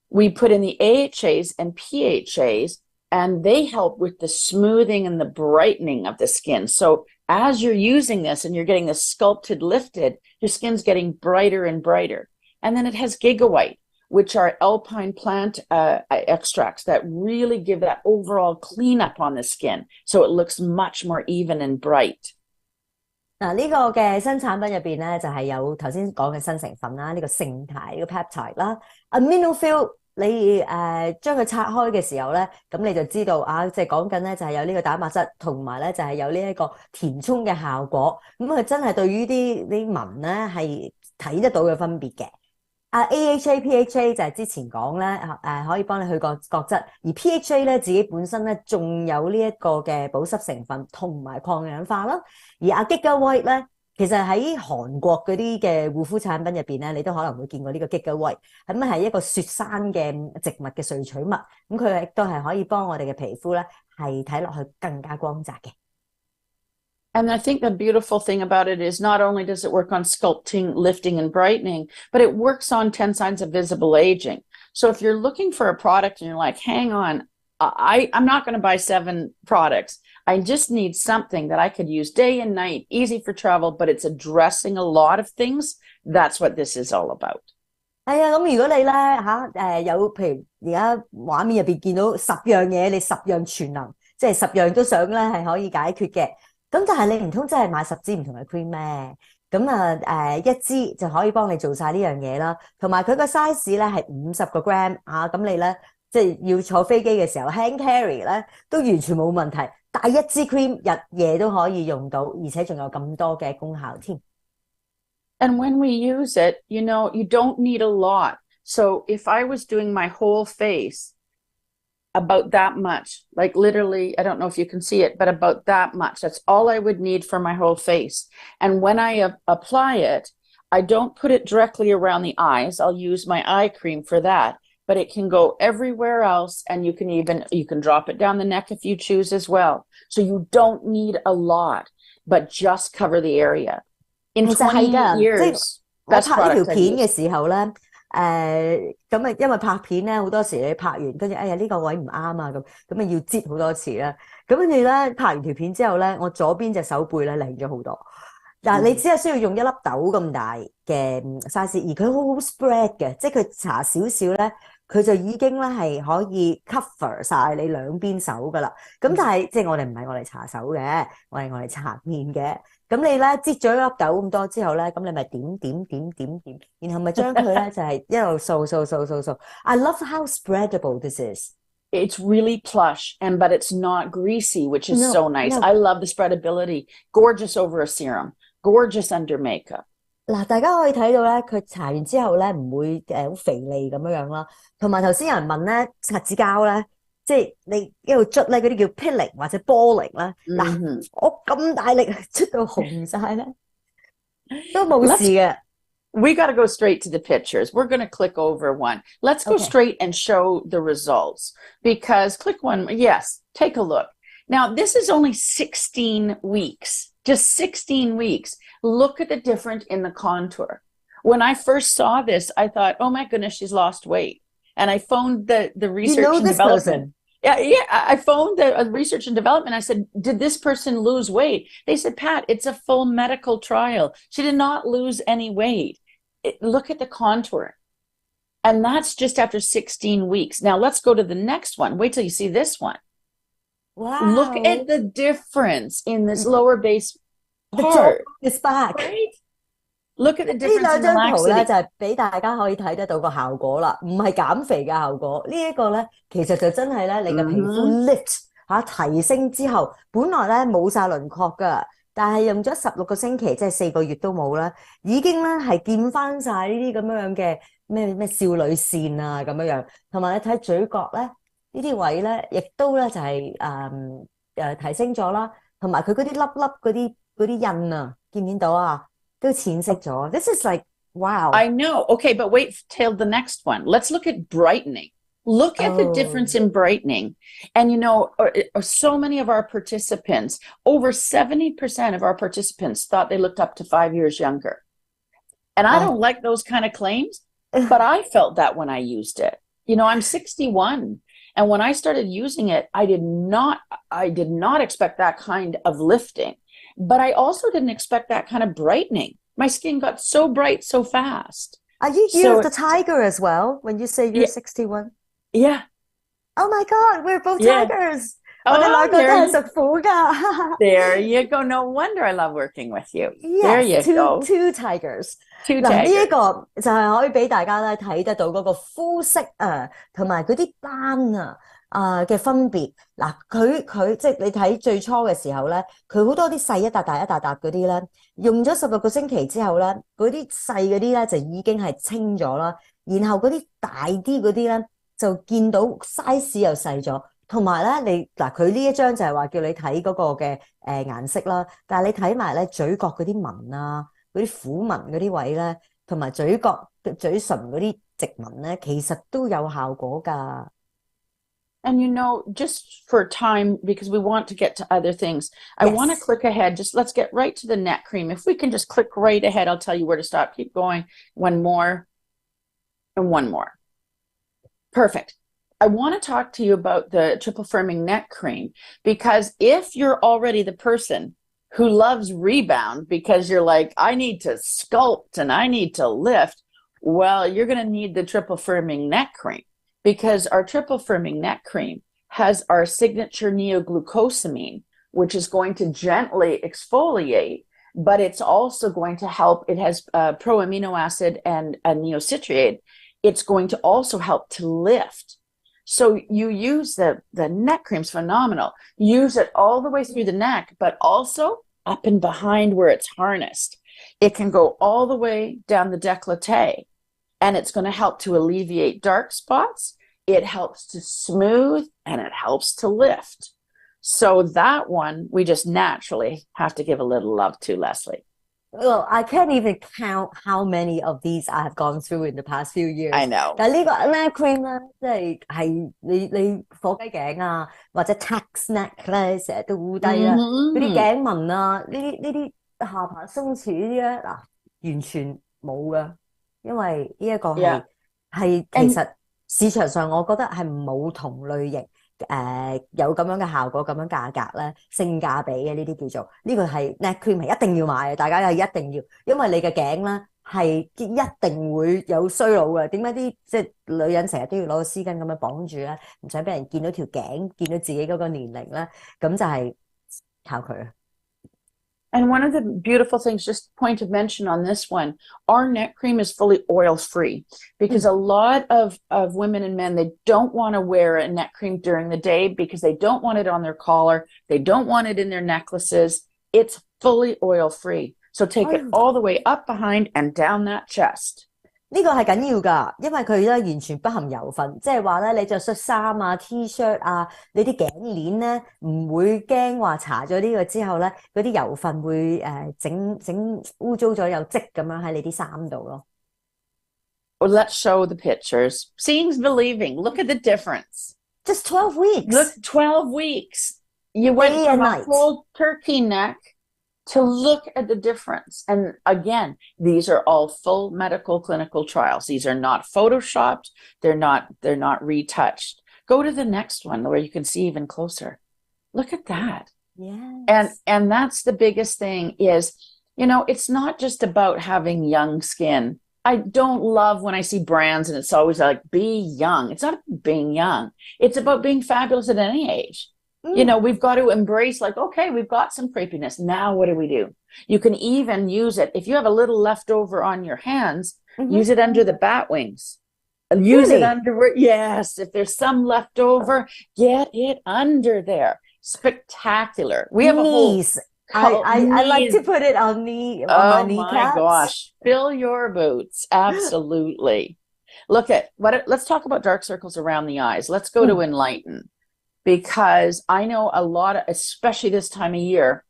We put in the AHAs and PHAs, and they help with the smoothing and the brightening of the skin. So as you're using this and you're getting this sculpted, lifted, your skin's getting brighter and brighter. And then it has Gigawhite, which are alpine plant extracts that really give that overall cleanup on the skin. So it looks much more even and bright. 嗱，呢個嘅新產品入邊咧，就係有頭先講嘅新成分啦，呢個勝肽呢個 peptide 啦，aminofill 你將佢拆開嘅時候咧，咁你就知道啊，即係講緊咧就係有呢個蛋白質，同埋咧就係有呢一個填充嘅效果。咁佢真係對於啲紋咧係睇得到嘅分別嘅。AHA、PHA 就係之前講咧，可以幫你去角質，而 PHA 咧自己本身咧仲有呢一個嘅保濕成分同埋抗氧化啦，而Gigawhite 咧，其實喺韓國嗰啲嘅護膚產品入邊咧，你都可能會見過呢個 Gigawhite，咁係一個雪山嘅植物嘅萃取物，咁佢亦都係可以幫我哋嘅皮膚咧係睇落去更加光澤嘅。And I think the beautiful thing about it is not only does it work on sculpting, lifting, and brightening, but it works on 10 signs of visible aging. So if you're looking for a product and you're like, hang on, I'm not going to buy 7 products. I just need something that I could use day and night, easy for travel, but it's addressing a lot of things. That's what this is all about. 係啊，咁如果你咧有譬如而家畫面入邊見到10樣嘢，你10樣全能，即係10樣都想咧係可以解決嘅。咁但係你唔通真係買10支唔同嘅 cream 咩？咁一支就可以幫你做晒呢樣嘢啦。同埋佢個 size 咧係50個 gram 咁你咧即係要坐飛機嘅時候 hand carry 咧都完全冇問題。帶一支 cream 日夜都可以用到，而且仲有咁多嘅功效添。And when we use it, you don't need a lot. So if I was doing my whole face, about that much, like literally, I don't know if you can see it, but about that much. That's all I would need for my whole face. And when I apply it, I don't put it directly around the eyes. I'll use my eye cream for that, but it can go everywhere else. And you can drop it down the neck if you choose as well. So you don't need a lot, but just cover the area. In 20 years, that's product 我拍呢條片嘅時候咧，因為拍片咧好多時你拍完跟住呢個位唔啱啊咁要擠好多次啦。咁跟住咧拍完條片之後咧，我左邊隻手背咧靚咗好多。嗱，你只係需要用一粒豆咁大嘅 size， 而佢好 spread 嘅，即係佢搽少少咧，佢就已經咧係可以 cover 晒你兩邊手噶啦。咁但係即係我哋唔係我嚟搽手嘅，我係我嚟搽面嘅。咁你咧擠咗一粒豆咁多之後咧，咁你咪點，然後咪將佢咧就係一路掃。I love how spreadable this is. It's really plush, but it's not greasy, which is so nice. I love the spreadability. Gorgeous over a serum. Gorgeous under makeup. 嗱，大家可以睇到咧，佢搽完之後咧唔會好肥膩咁樣啦。同埋頭先有人問咧，擦紙膠咧，即係你一路捽咧，嗰啲叫 peeling 或者 balling 啦。嗱，我咁大力捽到紅晒咧，都冇事嘅。We got to go straight to the pictures. We're going to click over one. Let's go straight and show the results, because click one. Yes, take a look. Now, this is only 16 weeks, just 16 weeks. Look at the difference in the contour. When I first saw this, I thought, oh my goodness, she's lost weight. And I phoned the research and development. Person. Yeah, I phoned the research and development. I said, did this person lose weight? They said, Pat, it's a full medical trial. She did not lose any weight. Look at the contour. And that's just after 16 weeks. Now let's go to the next one. Wait till you see this one. Wow. Look at the difference in this lower base part. The jaw is back. Right? Look at the difference in the laxity. 呢兩張圖咧就係俾大家可以睇得到個效果啦，唔係減肥嘅效果。呢一個咧其實就真係咧你嘅皮膚 lift 提升之後，本來咧冇晒輪廓㗎。但係用咗16個星期，即係4個月都冇啦，已經咧係見翻晒呢啲咁樣嘅咩少女線啊咁樣，同埋你睇嘴角咧呢啲位咧，亦都咧就係提升咗啦，同埋佢嗰啲粒嗰啲印啊，見唔見到啊？都淺色咗。This is like wow. I know. Okay, but wait till the next one. Let's look at brightening. Look at the difference in brightening. And, you know, so many of our participants, over 70% of our participants thought they looked up to 5 years younger. And I don't like those kind of claims, but I felt that when I used it. You know, I'm 61. And when I started using it, I did not expect that kind of lifting, but I also didn't expect that kind of brightening. My skin got so bright so fast. Are you the tiger as well when you say you're 61? Yeah. Oh my God, we're both tigers. There you go. No wonder I love working with you. Yes, there you go. Two tigers. 嗱，呢一個就係可以俾大家咧睇得到嗰個膚色啊，同埋嗰啲斑啊嘅分別。嗱，佢即係你睇最初嘅時候咧，佢好多啲細一笪笪嗰啲咧，用咗16個星期之後咧，嗰啲細嗰啲咧就已經係清咗啦，然後嗰啲大啲嗰啲咧就見到 size 又細咗。同埋咧，佢呢一張就係話叫你睇嗰個嘅顏色啦，但係你睇埋咧嘴角嗰啲紋啊，嗰啲虎紋嗰啲位咧，同埋嘴唇嗰啲直紋咧，其實都有效果㗎。And you know, just for time, because we want to get to other things, I want to click ahead. Just let's get right to the neck cream. If we can just click right ahead, I'll tell you where to stop. Keep going. One more and one more. Perfect. I want to talk to you about the triple firming neck cream, because if you're already the person who loves rebound because you're like, I need to sculpt and I need to lift, well, you're going to need the triple firming neck cream, because our triple firming neck cream has our signature neoglucosamine, which is going to gently exfoliate, but it's also going to help. It has pro amino acid and a neocitriate. It's going to also help to lift. So you use the neck cream's phenomenal. Use it all the way through the neck, but also up and behind where it's harnessed. It can go all the way down the décolleté, and it's going to help to alleviate dark spots. It helps to smooth, and it helps to lift. So that one, we just naturally have to give a little love to, Leslie. Well, I can't even count how many of these I have gone through in the past few years. I know. 但係呢個 neck cream 咧，即係你火雞頸啊，或者 tax neck 咧，成日都烏低啦，嗰啲頸紋啊，呢啲下巴鬆弛呢啲咧，嗱完全冇噶，因為呢一個係其實市場上我覺得係冇同類型。有咁樣嘅效果，咁樣價格咧，性價比嘅呢啲叫做呢個係 neck cream 係一定要買嘅，大家係一定要，因為你嘅頸咧係一定會有衰老嘅。點解啲即係女人成日都要攞個絲巾咁樣綁住咧？唔想俾人見到條頸，見到自己嗰個年齡咧，咁就係靠佢啊。And one of the beautiful things, just point of mention on this one, our neck cream is fully oil-free, because a lot of women and men, they don't want to wear a neck cream during the day because they don't want it on their collar. They don't want it in their necklaces. It's fully oil-free. So take it all the way up behind and down that chest. 呢個係緊要㗎，因為佢咧完全不含油分，即係話咧你着恤衫啊、T-shirt 啊，你啲頸鏈咧唔會驚話搽咗呢個之後咧，嗰啲油分會整污糟咗有漬咁樣喺你啲衫度咯。Well, let's show the pictures. Seeing's believing. Look at the difference. Just 12 weeks. Look, 12 weeks. You went Day from and a night. whole turkey neck to look at the difference. And again, these are all full medical clinical trials. These are not photoshopped. They're not retouched. Go to the next one where you can see even closer. Look at that. Yes. And that's the biggest thing is, you know, it's not just about having young skin. I don't love when I see brands and it's always like, be young. It's not about being young. It's about being fabulous at any age. You know, we've got to embrace like, okay, we've got some crepiness. Now what do? You can even use it. If you have a little leftover on your hands, use it under the bat wings. Use it under, yes. If there's some leftover, get it under there. Spectacular. We have a whole... I like to put it on my kneecaps. Oh my gosh. Fill your boots. Absolutely. Let's talk about dark circles around the eyes. Let's go to Enlighten. Because I know a lot of, especially this time of year,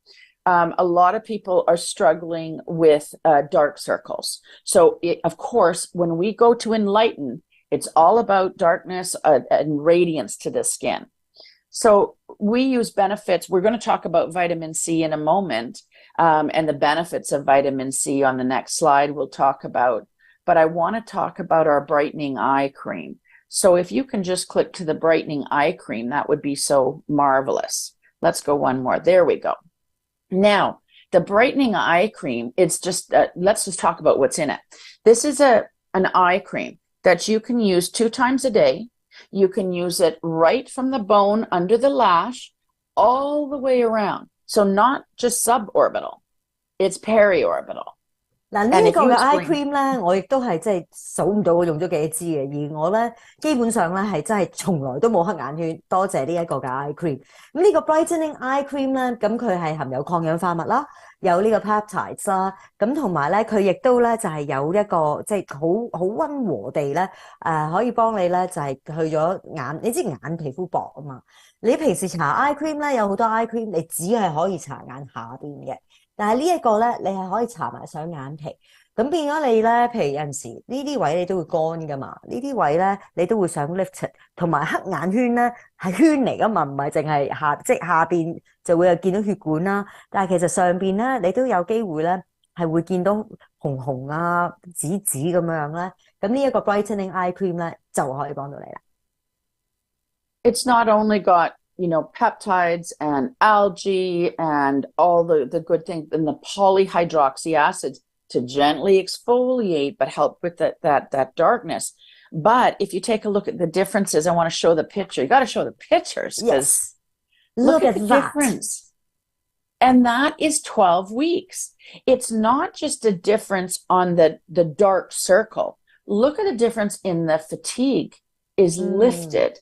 a lot of people are struggling with dark circles. So, of course, when we go to Enlighten, it's all about darkness and radiance to the skin. So we use benefits. We're going to talk about vitamin C in a moment, and the benefits of vitamin C on the next slide we'll talk about. But I want to talk about our brightening eye cream. So if you can just click to the brightening eye cream, that would be so marvelous. Let's go one more. There we go. Now, the brightening eye cream, it's just, let's just talk about what's in it. This is an eye cream that you can use 2 times a day. You can use it right from the bone under the lash all the way around. So not just suborbital, it's periorbital. 嗱，呢個嘅 eye cream 咧，我亦都係即係數唔到我用咗幾多支嘅，而我咧基本上咧係真係從來都冇黑眼圈，多謝呢一個嘅 eye cream。咁呢個 brightening eye cream 咧，咁佢係含有抗氧化物啦，有呢個 peptides 啦，咁同埋咧佢亦都咧就係有一個即係好溫和地咧可以幫你咧就係去咗眼，你知眼皮膚薄啊嘛，你平時搽 eye cream 咧有好多 eye cream，你只係可以搽眼下邊嘅。但係呢一個咧，你係可以搽埋上眼皮，咁變咗你咧，譬如有陣時呢啲位你都會乾噶嘛，呢啲位咧你都會想 lift， 同埋黑眼圈咧係圈嚟噶嘛，唔係淨係即係下邊就會有見到血管啦，但係其實上邊咧你都有機會咧係會見到紅紅啊、紫紫咁樣咧，咁呢一個 brightening eye cream 咧就可以幫到你啦。It's not only got peptides and algae and all the good things and the polyhydroxy acids to gently exfoliate but help with that darkness. But if you take a look at the differences, I want to show the picture. You got to show the pictures. Yes. Look at the difference. And that is 12 weeks. It's not just a difference on the dark circle. Look at the difference in the fatigue is lifted.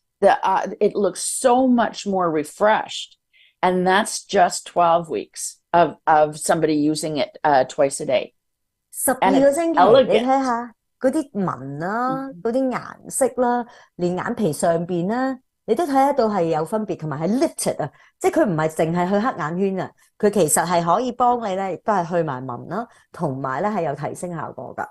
It looks so much more refreshed, and that's just 12 weeks of somebody using it twice a day. 12個星期，你睇下嗰啲紋啦，嗰啲顏色啦，連眼皮上邊啦，你都睇得到係有分別，同埋係 lifted 啊，即係佢唔係淨係去黑眼圈啊，佢其實係可以幫你咧，亦都係去埋紋啦，同埋咧係有提升效果噶。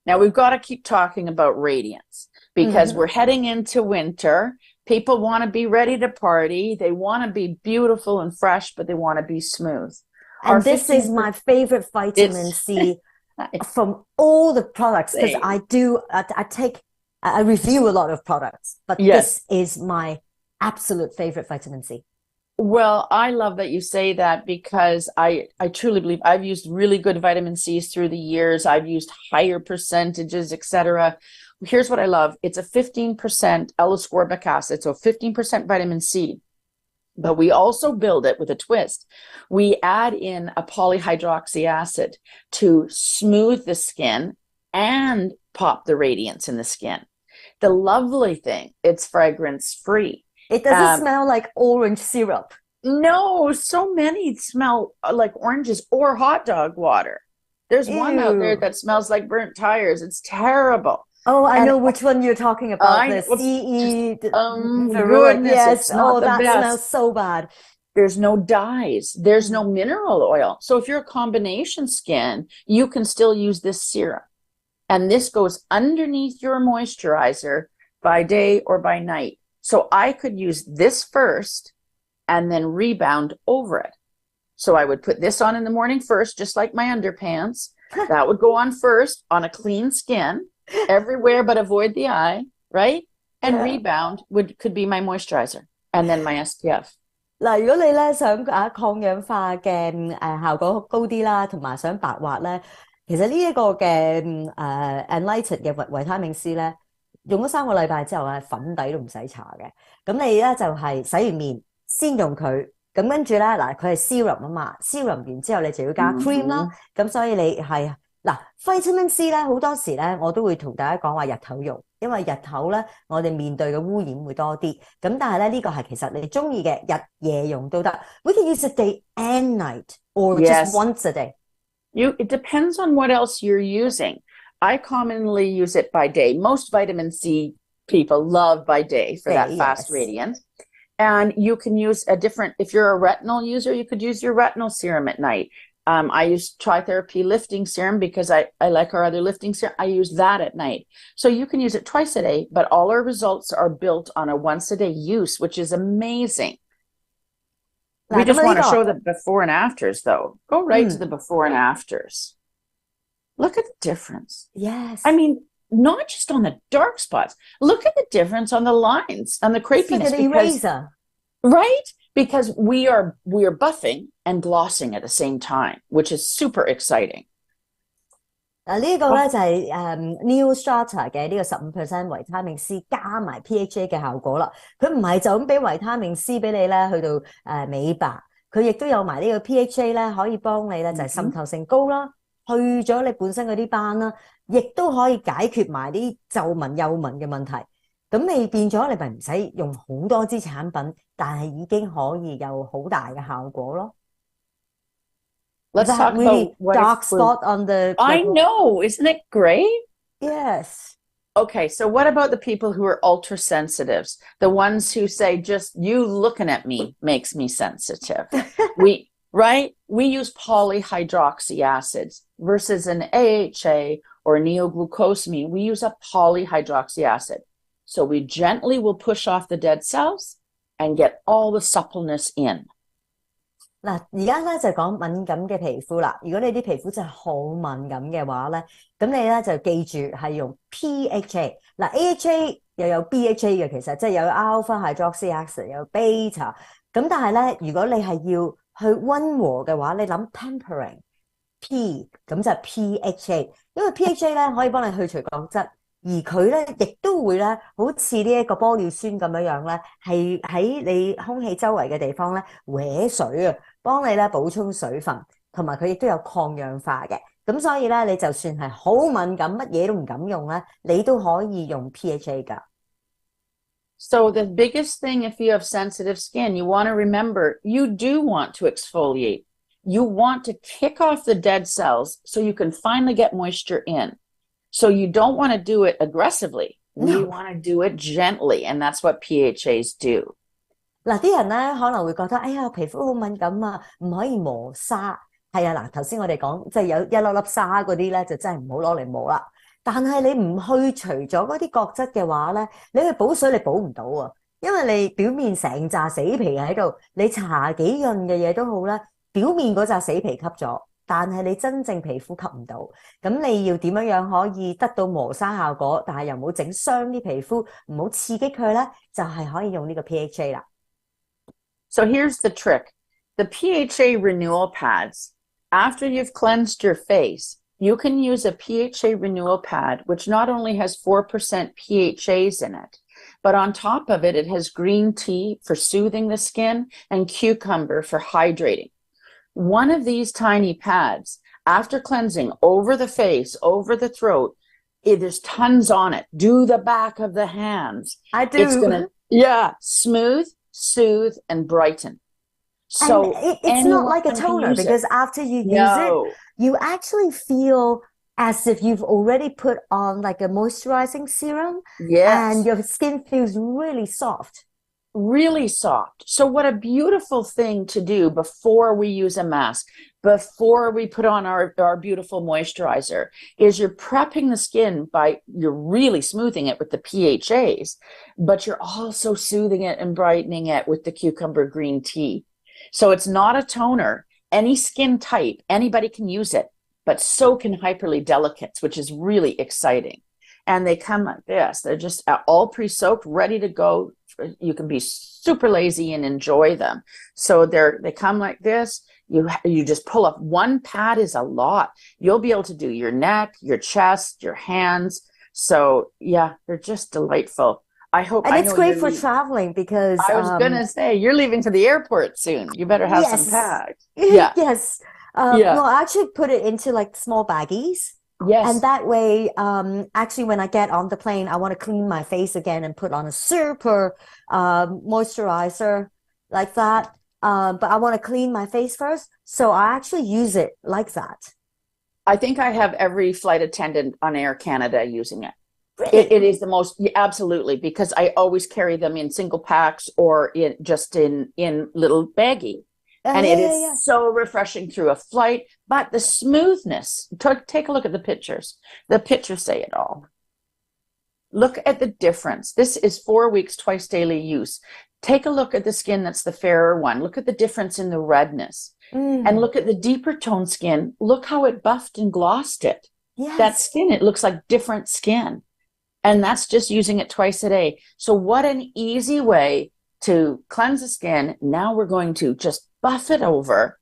Now we've got to keep talking about radiance. Because we're heading into winter. People want to be ready to party. They want to be beautiful and fresh, but they want to be smooth. And this is my favorite vitamin C from all the products, because I review a lot of products, but this is my absolute favorite vitamin C. Well, I love that you say that, because I truly believe I've used really good vitamin C's through the years. I've used higher percentages, etc. Here's what I love. It's a 15% L-ascorbic acid, so 15% vitamin C. But we also build it with a twist. We add in a polyhydroxy acid to smooth the skin and pop the radiance in the skin. The lovely thing, it's fragrance free. It doesn't smell like orange syrup. No, so many smell like oranges or hot dog water. There's one out there Ew. that smells like burnt tires. It's terrible. Oh, I And know which one you're talking about. I The CE Veruic. goodness, Yes. it's not Oh, the that best. smells so bad. There's no dyes. There's no Mm. mineral oil. So if you're a combination skin, you can still use this serum. And this goes underneath your moisturizer by day or by night. So I could use this first and then rebound over it. So I would put this on in the morning first, just like my underpants. That would go on first on a clean skin everywhere, but avoid the eye, right? And Yeah. rebound could be my moisturizer and then my SPF. 嗱，如果你咧想抗氧化嘅效果高啲啦，同埋想白滑咧，其實呢一個嘅Enlighten 嘅維他命 C 咧，用咗3個禮拜之後咧，粉底都唔使搽嘅。咁你咧就係洗完面先用佢，咁跟住咧嗱，佢係 serum 啊嘛，serum 完之後你就要加 cream 啦。咁所以你係嗱，vitamin C 咧好多時咧我都會同大家講話日頭用。因為日頭咧，我哋面對嘅污染會多啲，咁但係咧呢個係其實你中意嘅日夜用都得。We can use it day and night, or just once a day. It depends on what else you're using. I commonly use it by day. Most vitamin C people love by day for that fast radiance. And you can use if you're a retinol user, you could use your retinol serum at night. I use Tritherapy lifting serum because I like our other lifting serum. I use that at night. So you can use it twice a day, but all our results are built on a once a day use, which is amazing. We just want to show the before and afters though. Go right to the before and afters. Look at the difference. Yes. I mean, not just on the dark spots. Look at the difference on the lines, on the crepiness. It's like an eraser. Right? Because we are buffing and glossing at the same time, which is super exciting. 嗱，呢個咧就係NEOSTRATA 嘅呢個15% 維他命 C 加埋 PHA 嘅效果啦。佢唔係就咁俾維他命 C 俾你咧去到美白，佢亦都有埋呢個 PHA 咧可以幫你咧就係滲透性高啦，去咗你本身嗰啲斑啦，亦都可以解決埋啲皺紋幼紋嘅問題。咁你變咗你咪唔使用好多支產品，但係已經可以有好大嘅效果咯。Let's talk really about dark spot on the. I know, isn't it great? Yes. Okay, so what about the people who are ultra sensitives? The ones who say just you looking at me makes me sensitive. We use polyhydroxy acids versus an AHA or neoglucosamine. We use a polyhydroxy acid. So we gently will push off the dead cells and get all the suppleness in. 嗱，而家咧就講敏感嘅皮膚啦。如果你啲皮膚真係好敏感嘅話咧，咁你咧就記住係用 PHA。嗱 ，AHA 又有 BHA 嘅，其實即係有 alpha hydroxy acid， 有 beta。咁但係咧，如果你係要去溫和嘅話，你諗 pampering P， 咁就 PHA， 因為 PHA 咧可以幫你去除角質。而佢咧，亦都會咧，好似呢一個玻尿酸咁樣咧，係喺你空氣周圍嘅地方咧，搲水啊，幫你咧補充水分，同埋佢亦都有抗氧化嘅。咁所以咧，你就算係好敏感，乜嘢都唔敢用咧，你都可以用 PHA 㗎。So the biggest thing if you have sensitive skin, you want to remember, you do want to exfoliate. You want to kick off the dead cells so you can finally get moisture in. So you don't want to do it aggressively. We want to do it gently, and that's what PHAs do. 嗱，啲人咧可能會覺得，哎呀，皮膚好敏感啊，唔可以磨砂。係啊，嗱，頭先我哋講即係有一粒粒沙嗰啲咧，就真係唔好攞嚟磨啦。但係你唔去除咗嗰啲角質嘅話咧，你去補水你補唔到啊，因為你表面成紮死皮喺度，你搽幾潤嘅嘢都好啦，表面嗰紮死皮吸咗。但係你真正皮膚吸唔到，咁你要點樣可以得到磨砂效果，但係又唔好整傷啲皮膚，唔好刺激佢咧，就係可以用呢個 PHA 啦。So here's the trick. The PHA renewal pads, after you've cleansed your face, you can use a PHA renewal pad, which not only has 4% PHAs in it, but on top of it, it has green tea for soothing the skin and cucumber for hydrating. One of these tiny pads, after cleansing over the face, over the throat, there's tons on it. Do the back of the hands. I do. It's going to, smooth, soothe, and brighten. So it's not like a anyone can toner use it. because after you use No. it, you actually feel as if you've already put on like a moisturizing serum Yes. and your skin feels really soft. Really soft. So what a beautiful thing to do before we use a mask, before we put on our beautiful moisturizer, is you're prepping the skin you're really smoothing it with the PHAs, but you're also soothing it and brightening it with the cucumber green tea. So it's not a toner. Any skin type, anybody can use it, but so can hyperly delicates, which is really exciting. And they come like this. They're just all pre-soaked, ready to go. You can be super lazy and enjoy them. So they come like this. You just pull up. One pad is a lot. You'll be able to do your neck, your chest, your hands. So yeah, they're just delightful. And it's great for traveling because I was gonna say you're leaving to the airport soon. You better have some packed. Yeah. Yes. Yeah. No, I actually put it into like small baggies. Yes. And that way, actually, when I get on the plane, I want to clean my face again and put on a super moisturizer like that. But I want to clean my face first. So I actually use it like that. I think I have every flight attendant on Air Canada using it. Really? It is the most, absolutely, because I always carry them in single packs or in little baggie. And it is so refreshing through a flight, but the smoothness, take a look at the pictures. The pictures say it all. Look at the difference. This is 4 weeks, twice daily use. Take a look at the skin that's the fairer one. Look at the difference in the redness. And look at the deeper tone skin. Look how it buffed and glossed it. Yes. That skin, it looks like different skin. And that's just using it twice a day. So what an easy way to cleanse the skin. Now we're going to just buff it over,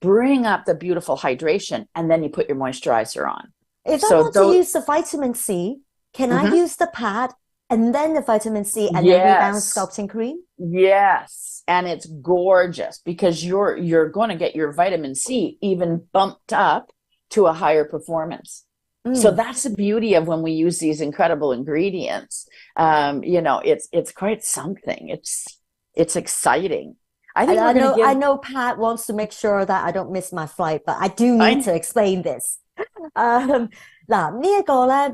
bring up the beautiful hydration, and then you put your moisturizer on. If I want to use the vitamin C, can I use the pad and then the vitamin C and then rebound sculpting cream? Yes, and it's gorgeous because you're going to get your vitamin C even bumped up to a higher performance. So that's the beauty of when we use these incredible ingredients. It's quite something. It's exciting. I know Pat wants to make sure that I don't miss my flight, but I do need to explain this. 嗱，呢一個咧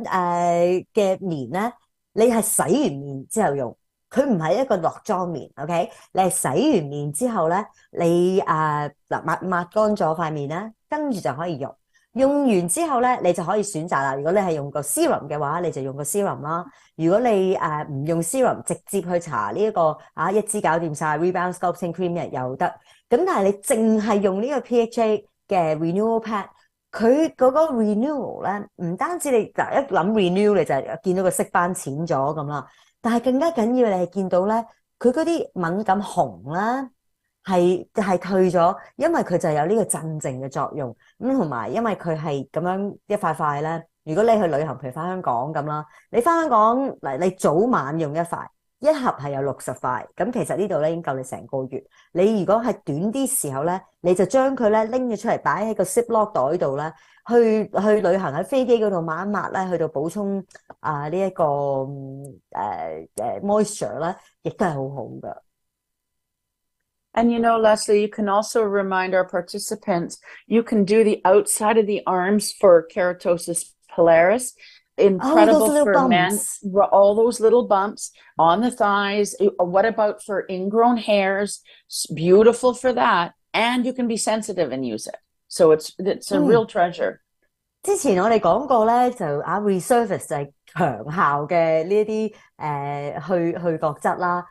嘅棉咧，你係洗完面之後用，佢唔係一個落妝棉 ，OK？ 你係洗完面之後咧，你抹乾咗塊面啦，跟住就可以用。用完之後咧，你就可以選擇啦。如果你係用個 serum 嘅話，你就用個 serum 啦。如果你唔用 serum， 直接去搽呢一個一支搞掂晒 rebound sculpting cream 嘅又得。咁但係你淨係用呢個 PHA 嘅 renewal pad， 佢嗰個 renewal 咧，唔單止你一諗 renew 你就見到個色斑淺咗咁啦，但係更加緊要你係見到咧，佢嗰啲敏感紅啦。係退咗，因為佢就有呢個鎮靜嘅作用，咁同埋因為佢係咁樣一塊塊咧，如果你去旅行，譬如翻香港咁啦，你翻香港嗱，你早晚用一塊，一盒係有60塊，咁其實呢度咧已經夠你成個月。你如果係短啲時候咧，你就將佢咧拎咗出嚟擺喺個 Ziploc 袋度咧，去旅行喺飛機嗰度抹一抹咧，去到補充呢一個moisture 咧，亦都係好好噶。And Leslie, you can also remind our participants, you can do the outside of the arms for keratosis pilaris. Incredible for men. All those little bumps on the thighs. What about for ingrown hairs? Beautiful for that. And you can be sensitive and use it. So it's a real treasure. 之前我哋講過咧，就resurface 就係強效嘅呢啲去角質啦，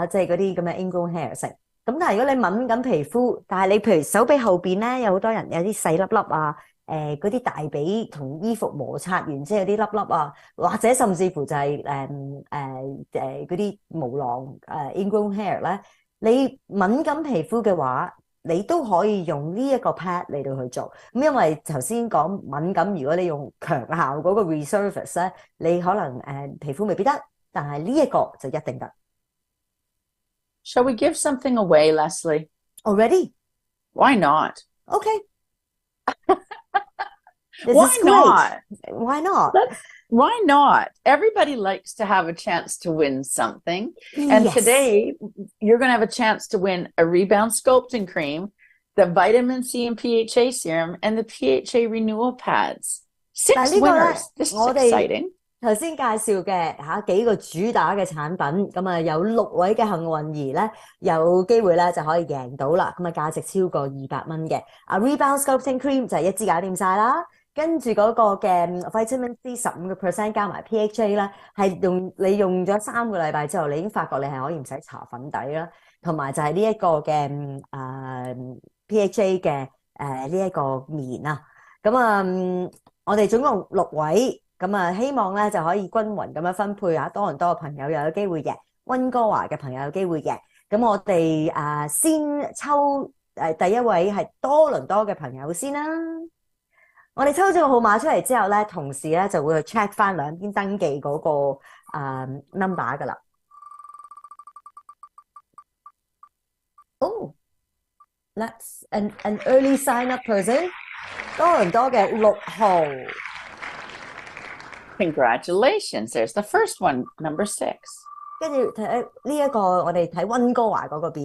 即係嗰啲咁嘅 ingrown hair 食。咁但係如果你敏感皮膚，但係你譬如手臂後邊咧，有好多人有啲細粒粒啊，嗰啲大髀同衣服摩擦完之後有啲粒粒啊，或者甚至乎就係嗰啲毛囊ingrown hair 咧，你敏感皮膚嘅話，你都可以用呢一個 pad 嚟到去做。咁因為頭先講敏感，如果你用強效嗰個 resurface 咧，你可能皮膚未必得，但係呢一個就一定得。Shall we give something away, Leslie? Already? Why not? Okay. Why not? Why not? Why not? Everybody likes to have a chance to win something. And today, you're going to have a chance to win a Rebound Sculpting Cream, the Vitamin C and PHA Serum, and the PHA Renewal Pads. 6 winners. This is exciting. 頭先介紹嘅幾個主打嘅產品，咁啊有6位嘅幸運兒咧，有機會咧就可以贏到啦。咁啊價值超過200蚊嘅。Rebound Sculpting Cream 就係一支搞掂晒啦。跟住嗰個嘅 Vitamin C 15% 加埋 PHA 咧，係你用咗3個禮拜之後，你已經發覺你係可以唔使搽粉底啦。同埋就係呢一個嘅PHA 嘅呢一個棉啊。咁啊，我哋總共6位。咁啊，希望咧就可以均勻咁樣分配啊，多倫多嘅朋友又有機會贏，溫哥華嘅朋友有機會贏。咁我哋先抽第一位係多倫多嘅朋友先啦。我哋抽咗個號碼出嚟之後咧，同時咧就會去 check 翻兩邊登記嗰個number 噶啦。Oh, let's an early sign up person， 多倫多嘅6號。Congratulations! There's the first one, number 6. 跟住睇呢一個，我哋睇溫哥華嗰個表，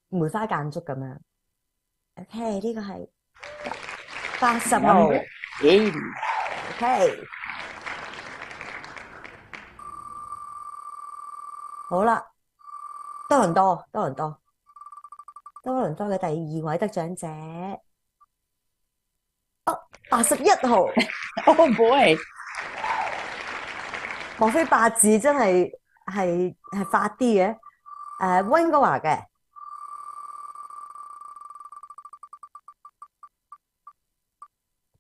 梅花間竹咁樣。OK， 呢個係80號。80. OK， 好啦，多倫多嘅第2位得獎者。81號。Oh boy！ 莫非八字真係發啲嘅？溫哥華嘅。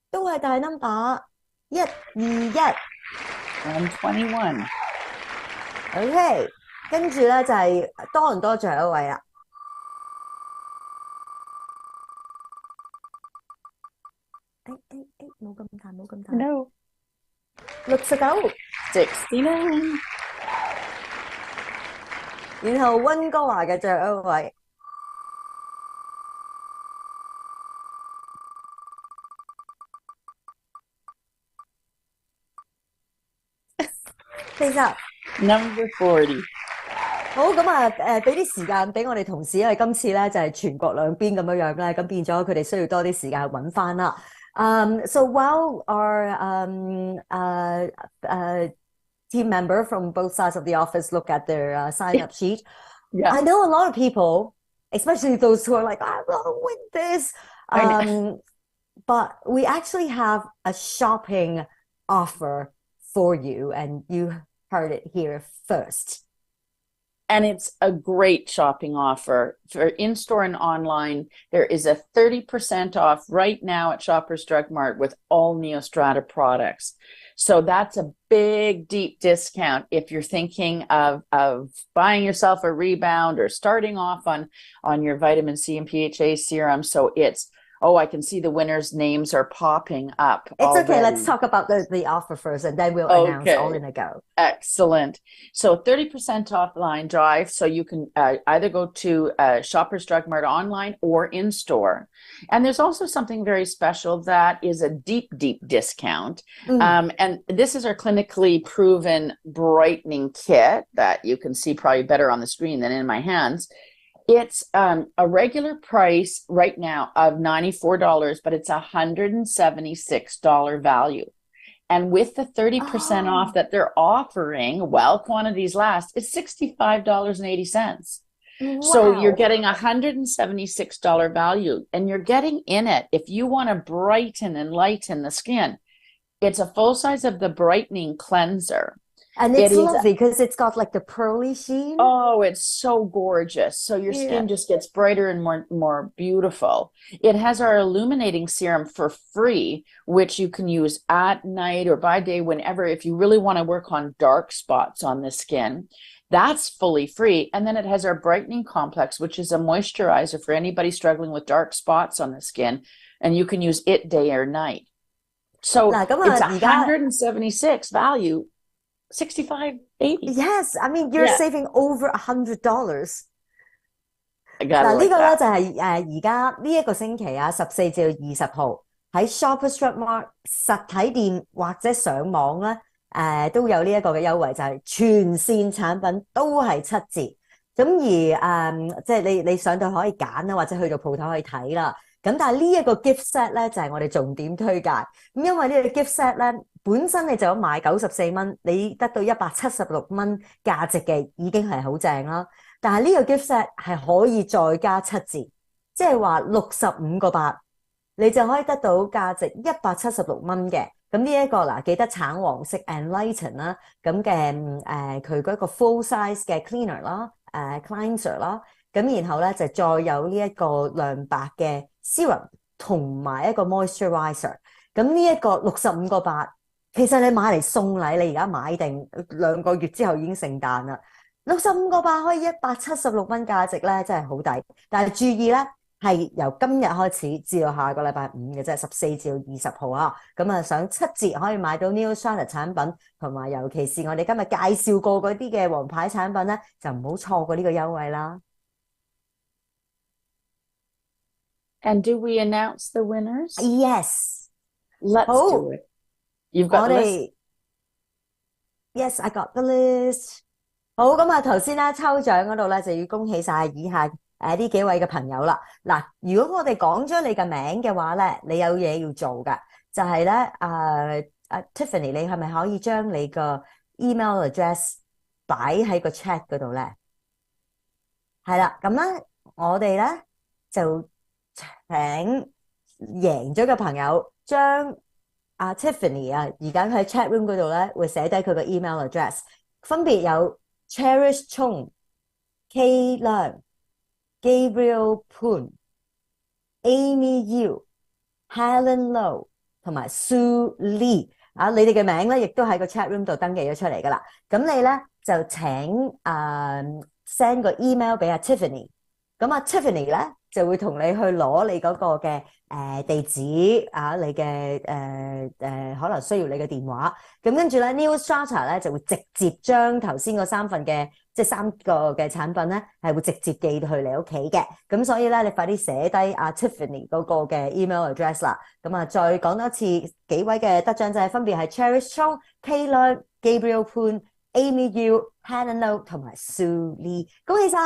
都係大 number 121。121。OK， 跟住咧就係多倫多最後一位啦。冇咁大。No。69。69。然後溫哥華嘅最後一位。40。Number 40。好，咁啊，俾啲時間俾我哋同事，因為今次咧就係全國兩邊咁樣樣咧，咁變咗佢哋需要多啲時間去揾翻啦。So while our team member from both sides of the office look at their sign-up sheet, Yeah. I know a lot of people, especially those who are like, I want to win this. But we actually have a shopping offer for you, and you heard it here first. And it's a great shopping offer for in-store and online. There is a 30% off right now at Shoppers Drug Mart with all NEOSTRATA products. So that's a big, deep discount if you're thinking of buying yourself a Rebound or starting off on your vitamin C and PHA serum. So it's, I can see the winners' names are popping up. It's already. okay. Let's talk about the offer first, and then we'll announce all in a go. Excellent. So 30% offline drive. So you can either go to Shoppers Drug Mart online or in store. And there's also something very special that is a deep, deep discount. And this is our clinically proven brightening kit that you can see probably better on the screen than in my hands. It's a regular price right now of $94, but it's $176 value. And with the 30% off that they're offering, while quantities last, it's $65.80. Wow. So you're getting $176 value, and you're getting in it. If you want to brighten and lighten the skin, it's a full size of the brightening cleanser. And it's lovely because it's got like the pearly sheen. Oh, it's so gorgeous. So your skin just gets brighter and more beautiful. It has our illuminating serum for free, which you can use at night or by day, whenever, if you really want to work on dark spots on the skin. That's fully free. And then it has our brightening complex, which is a moisturizer for anybody struggling with dark spots on the skin. And you can use it day or night. So it's $176 value. $65.80. Yes, I mean you're saving over $100. 嗱，呢個咧就係而家呢一個星期啊，14至20號喺 Shoppers Drug Mart 實體店或者上網咧都有呢一個嘅優惠，就係全線產品都係7折。咁而即係你上到可以揀啦，或者去到鋪頭可以睇啦。咁但係呢一個 gift set 咧就係我哋重點推介。咁因為呢個 gift set 咧本身你就有買94蚊，你得到176蚊價值嘅已經係好正啦。但係呢個 gift set 係可以再加7折，即係話65個8，你就可以得到價值176蚊嘅。咁呢一個嗱，記得橙黃色 Enlighten 啦，咁嘅佢嗰個 full size 嘅 cleaner 啦，cleanser 啦，咁然後咧就再有呢一個亮白嘅 serum 同埋一個 moisturizer。咁呢一個65個8，其實你買嚟送禮，你而家買定2個月之後已經聖誕啦。65個8可以176蚊價值咧，真係好抵。但係注意咧，係由今日開始至到下個禮拜5嘅啫，14至到20號啊。咁啊，上7折可以買到 NEOSTRATA 產品，同埋尤其是我哋今日介紹過嗰啲嘅王牌產品咧，就唔好錯過呢個優惠啦。And do we announce the winners? Yes. Let's do it. You've got the list? Yes, I got the list. 好，咁啊頭先咧抽獎嗰度咧就要恭喜晒以下呢幾位嘅朋友啦。嗱，如果我哋講咗你嘅名嘅話咧，你有嘢要做噶，就係咧Tiffany， 你係咪可以將你個 email address 擺喺個 chat 嗰度咧？係啦，咁咧我哋咧就請贏咗嘅朋友將Tiffany 而家喺 chat room 嗰度咧會寫低佢個 email address， 分別有 Cherish Chung、K 亮、Gabriel Poon、Amy Yu、Helen Low 同埋 Sue Lee 你哋嘅名咧亦都喺個 chat room 度登記咗出嚟噶啦。咁你咧就請send 個 email 俾Tiffany， 咁Tiffany 咧就會同你去攞你嗰個嘅地址你嘅可能需要你嘅電話。咁跟住咧 NEOSTRATA 咧就會直接將頭先嗰3份嘅即係3個嘅產品咧係會直接寄到去你屋企嘅。咁所以咧你快啲寫低Tiffany 嗰個嘅 email address 啦。咁再講多次幾位嘅得獎者分別係 Cherish Chong、K 亮、Gabriel Poon、Amy Yu、Hannah Low 同埋 Sue Lee， 恭喜晒！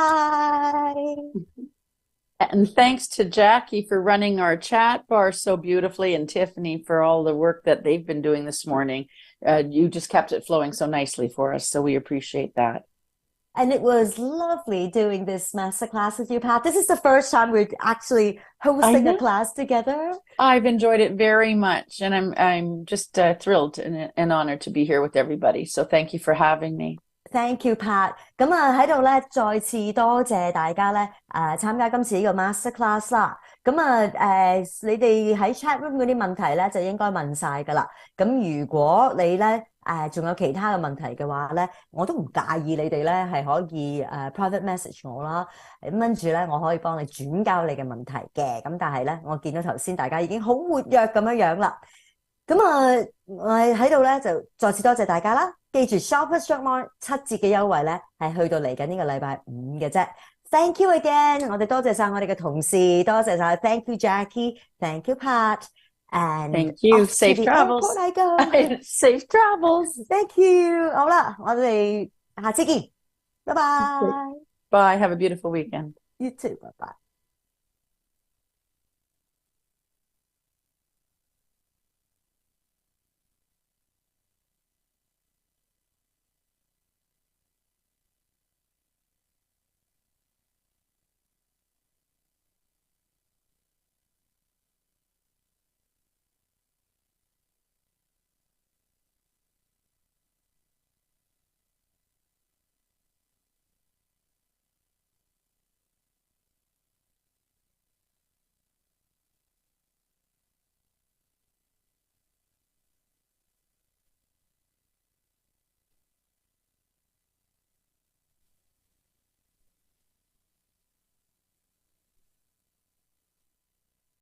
And thanks to Jackie for running our chat bar so beautifully, and Tiffany for all the work that they've been doing this morning. You just kept it flowing so nicely for us, so we appreciate that. And it was lovely doing this masterclass with you, Pat. This is the first time we're actually hosting a class together. I've enjoyed it very much, and I'm just thrilled and honored to be here with everybody. So thank you for having me. Thank you, Pat. 咁喺度咧，再次多謝大家咧，參加今次呢個 masterclass 啦。咁你哋喺 chat room 嗰啲問題咧，就應該問晒噶啦。咁如果你咧仲有其他嘅問題嘅話咧，我都唔介意你哋咧係可以private message 我啦。咁跟住咧，我可以幫你轉交你嘅問題嘅。咁但係咧，我見到頭先大家已經好活躍咁樣啦。咁我喺度咧就再次多謝大家啦。記住 Shoppers Drug Mart 7折嘅優惠咧，係去到嚟緊呢個禮拜5嘅啫。Thank you again， 我哋多謝晒我哋嘅同事，多謝晒 Thank you Jackie，Thank you Pat，and Thank you. Safe travels. Safe travels. Thank you。好啦，我哋下次見，拜拜。Bye. Have a beautiful weekend. You too. Bye bye.